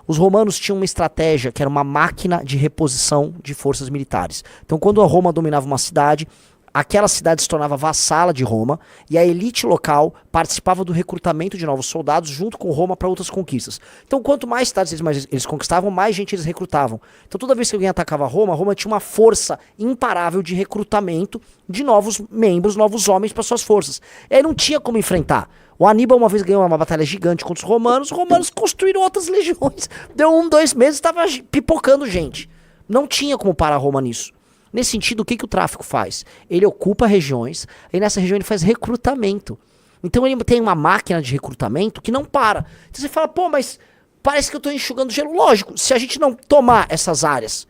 Os romanos tinham uma estratégia que era uma máquina de reposição de forças militares. Então, quando a Roma dominava uma cidade, aquela cidade se tornava vassala de Roma e a elite local participava do recrutamento de novos soldados junto com Roma para outras conquistas. Então, quanto mais cidades eles conquistavam, mais gente eles recrutavam. Então, toda vez que alguém atacava Roma, Roma tinha uma força imparável de recrutamento de novos membros, novos homens para suas forças. E aí não tinha como enfrentar. O Aníbal uma vez ganhou uma batalha gigante contra os romanos construíram outras legiões. Deu 1, 2 meses, estava pipocando gente. Não tinha como parar Roma nisso. Nesse sentido, o que o tráfico faz? Ele ocupa regiões, e nessa região ele faz recrutamento. Então ele tem uma máquina de recrutamento que não para. Então você fala, pô, mas parece que eu tô enxugando gelo. Lógico, se a gente não tomar essas áreas,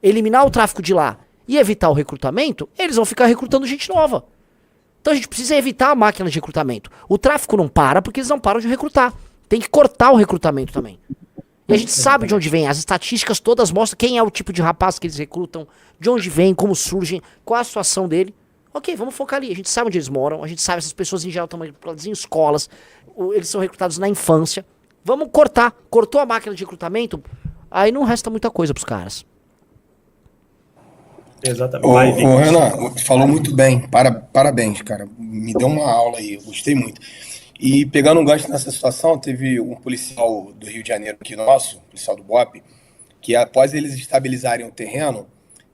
eliminar o tráfico de lá e evitar o recrutamento, eles vão ficar recrutando gente nova. Então a gente precisa evitar a máquina de recrutamento. O tráfico não para porque eles não param de recrutar. Tem que cortar o recrutamento também. E a gente sabe de onde vem, as estatísticas todas mostram quem é o tipo de rapaz que eles recrutam, de onde vem, como surgem, qual a situação dele. Ok, vamos focar ali, a gente sabe onde eles moram, a gente sabe essas pessoas em geral estão recrutadas em escolas, eles são recrutados na infância. Vamos cortar, cortou a máquina de recrutamento, aí não resta muita coisa pros caras. Exatamente. Ô Renan, falou muito bem, parabéns, cara, me deu uma aula aí, eu gostei muito. E pegando um gancho nessa situação, teve um policial do Rio de Janeiro aqui nosso, policial do BOPE, que após eles estabilizarem o terreno,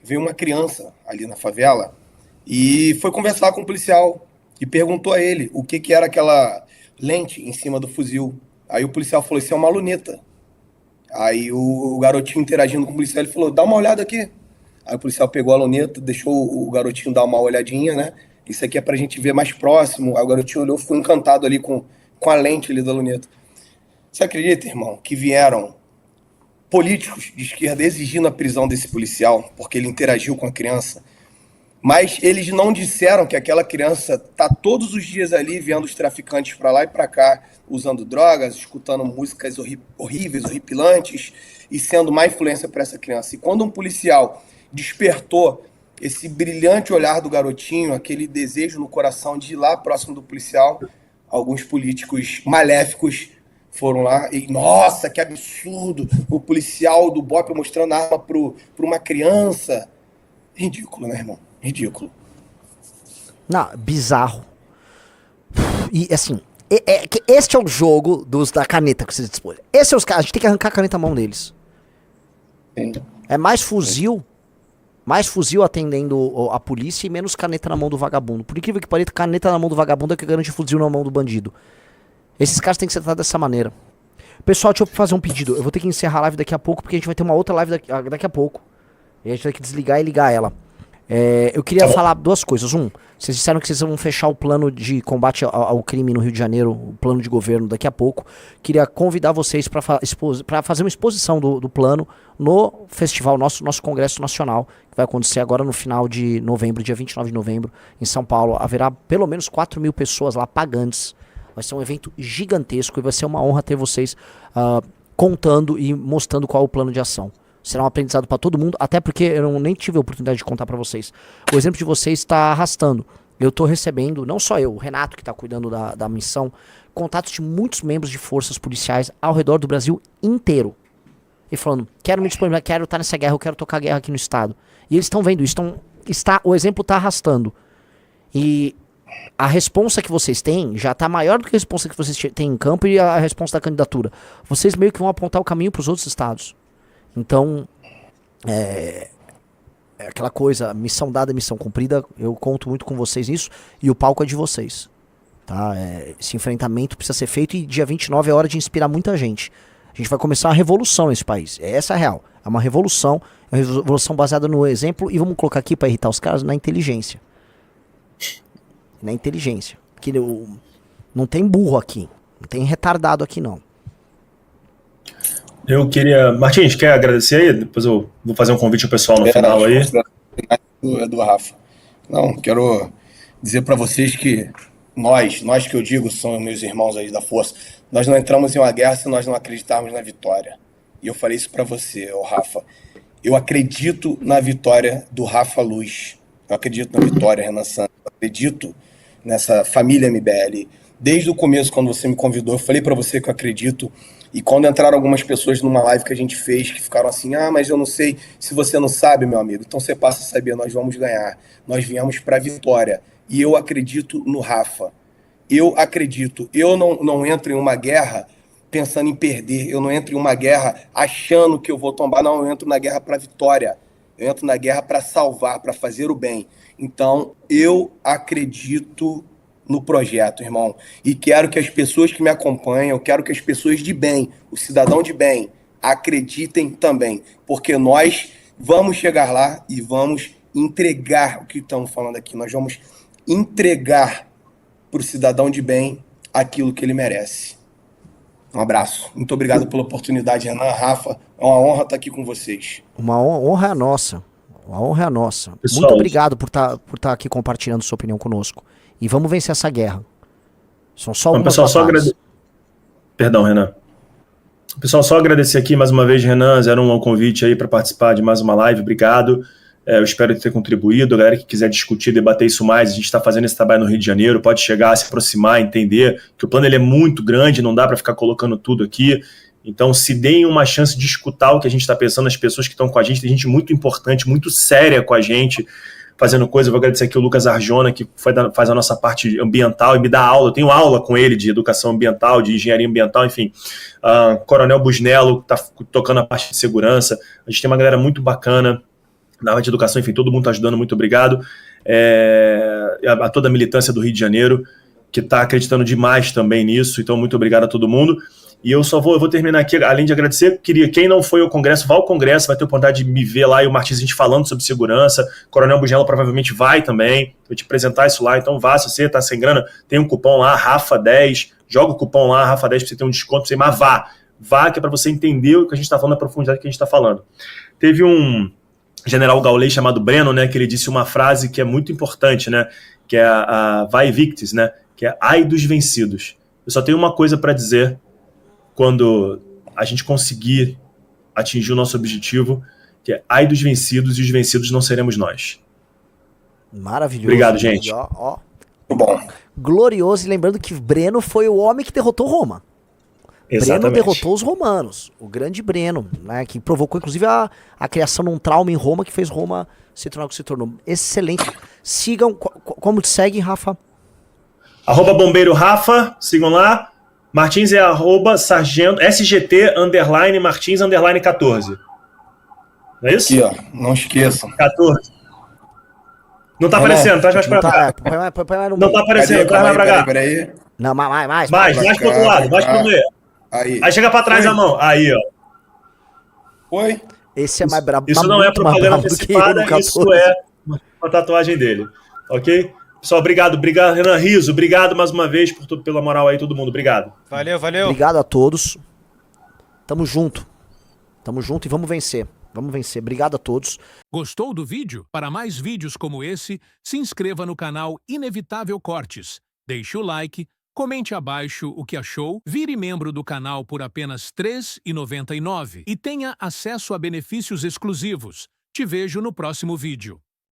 veio uma criança ali na favela e foi conversar com o policial e perguntou a ele o que era aquela lente em cima do fuzil. Aí o policial falou, isso é uma luneta. Aí o garotinho interagindo com o policial, ele falou, dá uma olhada aqui. Aí o policial pegou a luneta, deixou o garotinho dar uma olhadinha, né? Isso aqui é pra gente ver mais próximo. Aí o garotinho olhou, ficou encantado ali com a lente ali da luneta. Você acredita, irmão, que vieram políticos de esquerda exigindo a prisão desse policial porque ele interagiu com a criança? Mas eles não disseram que aquela criança tá todos os dias ali vendo os traficantes pra lá e pra cá, usando drogas, escutando músicas horríveis, horripilantes e sendo má influência para essa criança. E quando um policial despertou esse brilhante olhar do garotinho, aquele desejo no coração de ir lá próximo do policial, alguns políticos maléficos foram lá e, nossa, que absurdo, o policial do BOPE mostrando a arma para uma criança. Ridículo, né, irmão? Ridículo. Não, bizarro. E assim, este é o jogo da caneta que vocês dispõem. Esse é os caras, a gente tem que arrancar a caneta da mão deles. Sim. É mais fuzil atendendo a polícia e menos caneta na mão do vagabundo. Por incrível que pareça, caneta na mão do vagabundo é que garante fuzil na mão do bandido. Esses caras têm que ser tratados dessa maneira. Pessoal, deixa eu fazer um pedido. Eu vou ter que encerrar a live daqui a pouco, porque a gente vai ter uma outra live daqui a pouco. E a gente vai ter que desligar e ligar ela. Eu queria falar duas coisas. Vocês disseram que vocês vão fechar o plano de combate ao crime no Rio de Janeiro, o plano de governo daqui a pouco. Queria convidar vocês para fazer uma exposição do plano no festival, nosso Congresso Nacional, que vai acontecer agora no final de novembro, dia 29 de novembro, em São Paulo. Haverá pelo menos 4.000 pessoas lá pagantes. Vai ser um evento gigantesco e vai ser uma honra ter vocês contando e mostrando qual é o plano de ação. Será um aprendizado para todo mundo, até porque eu nem tive a oportunidade de contar para vocês. O exemplo de vocês está arrastando. Eu estou recebendo, não só eu, o Renato que está cuidando da missão, contatos de muitos membros de forças policiais ao redor do Brasil inteiro. E falando, quero me disponibilizar, quero estar nessa guerra, eu quero tocar guerra aqui no estado. E eles estão vendo isso, o exemplo está arrastando. E a responsa que vocês têm já está maior do que a responsa que vocês têm em campo e a responsa da candidatura. Vocês meio que vão apontar o caminho para os outros estados. Então, é aquela coisa, missão dada, missão cumprida, eu conto muito com vocês nisso, e o palco é de vocês, tá? Esse enfrentamento precisa ser feito e dia 29 é hora de inspirar muita gente. A gente vai começar uma revolução nesse país, essa é a real, é uma revolução baseada no exemplo, e vamos colocar aqui para irritar os caras, na inteligência. Na inteligência, porque não tem burro aqui, não tem retardado aqui não. Eu queria... Martins, quer agradecer aí? Depois eu vou fazer um convite ao pessoal no final aí. Do Rafa. Não, quero dizer para vocês que nós que eu digo, são meus irmãos aí da força, nós não entramos em uma guerra se nós não acreditarmos na vitória. E eu falei isso para você, Rafa. Eu acredito na vitória do Rafa Luz. Eu acredito na vitória, Renan Santos. Eu acredito nessa família MBL. Desde o começo, quando você me convidou, eu falei pra você que eu acredito. E quando entraram algumas pessoas numa live que a gente fez, que ficaram assim, mas eu não sei. Se você não sabe, meu amigo, então você passa a saber, nós vamos ganhar. Nós viemos pra vitória. E eu acredito no Rafa. Eu acredito. Eu não entro em uma guerra pensando em perder. Eu não entro em uma guerra achando que eu vou tombar. Não, eu entro na guerra pra vitória. Eu entro na guerra pra salvar, pra fazer o bem. Então, eu acredito no projeto, irmão. E quero que as pessoas que me acompanham, eu quero que as pessoas de bem, o cidadão de bem, acreditem também. Porque nós vamos chegar lá e vamos entregar o que estamos falando aqui. Nós vamos entregar para o cidadão de bem aquilo que ele merece. Um abraço. Muito obrigado pela oportunidade, Renan, Rafa. É uma honra estar aqui com vocês. Uma honra é a nossa. Uma honra é a nossa. Pessoal, muito obrigado por tá aqui compartilhando sua opinião conosco. E vamos vencer essa guerra. São só algumas batalhas. Perdão, Renan. Pessoal, só agradecer aqui mais uma vez, Renan, 01 convite aí para participar de mais uma live. Obrigado. Eu espero ter contribuído. A galera que quiser discutir, debater isso mais, a gente está fazendo esse trabalho no Rio de Janeiro, pode chegar, se aproximar, entender que o plano ele é muito grande, não dá para ficar colocando tudo aqui. Então, se deem uma chance de escutar o que a gente está pensando, as pessoas que estão com a gente, tem gente muito importante, muito séria com a gente, fazendo coisa. Eu vou agradecer aqui o Lucas Arjona, que faz a nossa parte ambiental e me dá aula. Eu tenho aula com ele de educação ambiental, de engenharia ambiental, enfim. Coronel Busnello, que está tocando a parte de segurança. A gente tem uma galera muito bacana na área de educação, enfim, todo mundo está ajudando, muito obrigado. A toda a militância do Rio de Janeiro, que está acreditando demais também nisso, então muito obrigado a todo mundo. E eu vou terminar aqui, além de agradecer, quem não foi ao Congresso, vá ao Congresso, vai ter a oportunidade de me ver lá e o Martins a gente falando sobre segurança. Coronel Bugello provavelmente vai também, vou te apresentar isso lá, então vá, se você está sem grana, tem um cupom lá, Rafa10, joga o cupom lá, Rafa10, para você ter um desconto, mas vá, que é para você entender o que a gente está falando, a profundidade que a gente está falando. Teve um general gaulês chamado Breno, né, que ele disse uma frase que é muito importante, né, que é a vai victis, né, que é ai dos vencidos. Eu só tenho uma coisa para dizer quando a gente conseguir atingir o nosso objetivo, que é ai dos vencidos, e os vencidos não seremos nós. Maravilhoso. Obrigado, gente. Ó. Bom. Glorioso, e lembrando que Breno foi o homem que derrotou Roma. Exatamente. Breno derrotou os romanos, o grande Breno, né, que provocou inclusive a criação de um trauma em Roma que fez Roma se tornar o que se tornou. Excelente. Sigam, como te segue, Rafa? @bombeiro Rafa, sigam lá. Martins é @sargento, SGT _Martins _14. Não é isso? Aqui, ó, não esqueçam. 14. Não tá aparecendo, traz mais pra cá. Não tá aparecendo, traz mais pra cá. Peraí. Não, mais pro outro lado, mais pro meio. Aí chega pra trás a mão, aí, ó. Foi? Esse é mais brabo. Isso não é propaganda antecipada, isso é uma tatuagem dele, ok? Pessoal, obrigado, Renan Riso, obrigado mais uma vez por tudo, pela moral aí, todo mundo, obrigado. Valeu. Obrigado a todos. Tamo junto e vamos vencer. Obrigado a todos. Gostou do vídeo? Para mais vídeos como esse, se inscreva no canal Inevitável Cortes. Deixe o like, comente abaixo o que achou, vire membro do canal por apenas R$ 3,99 e tenha acesso a benefícios exclusivos. Te vejo no próximo vídeo.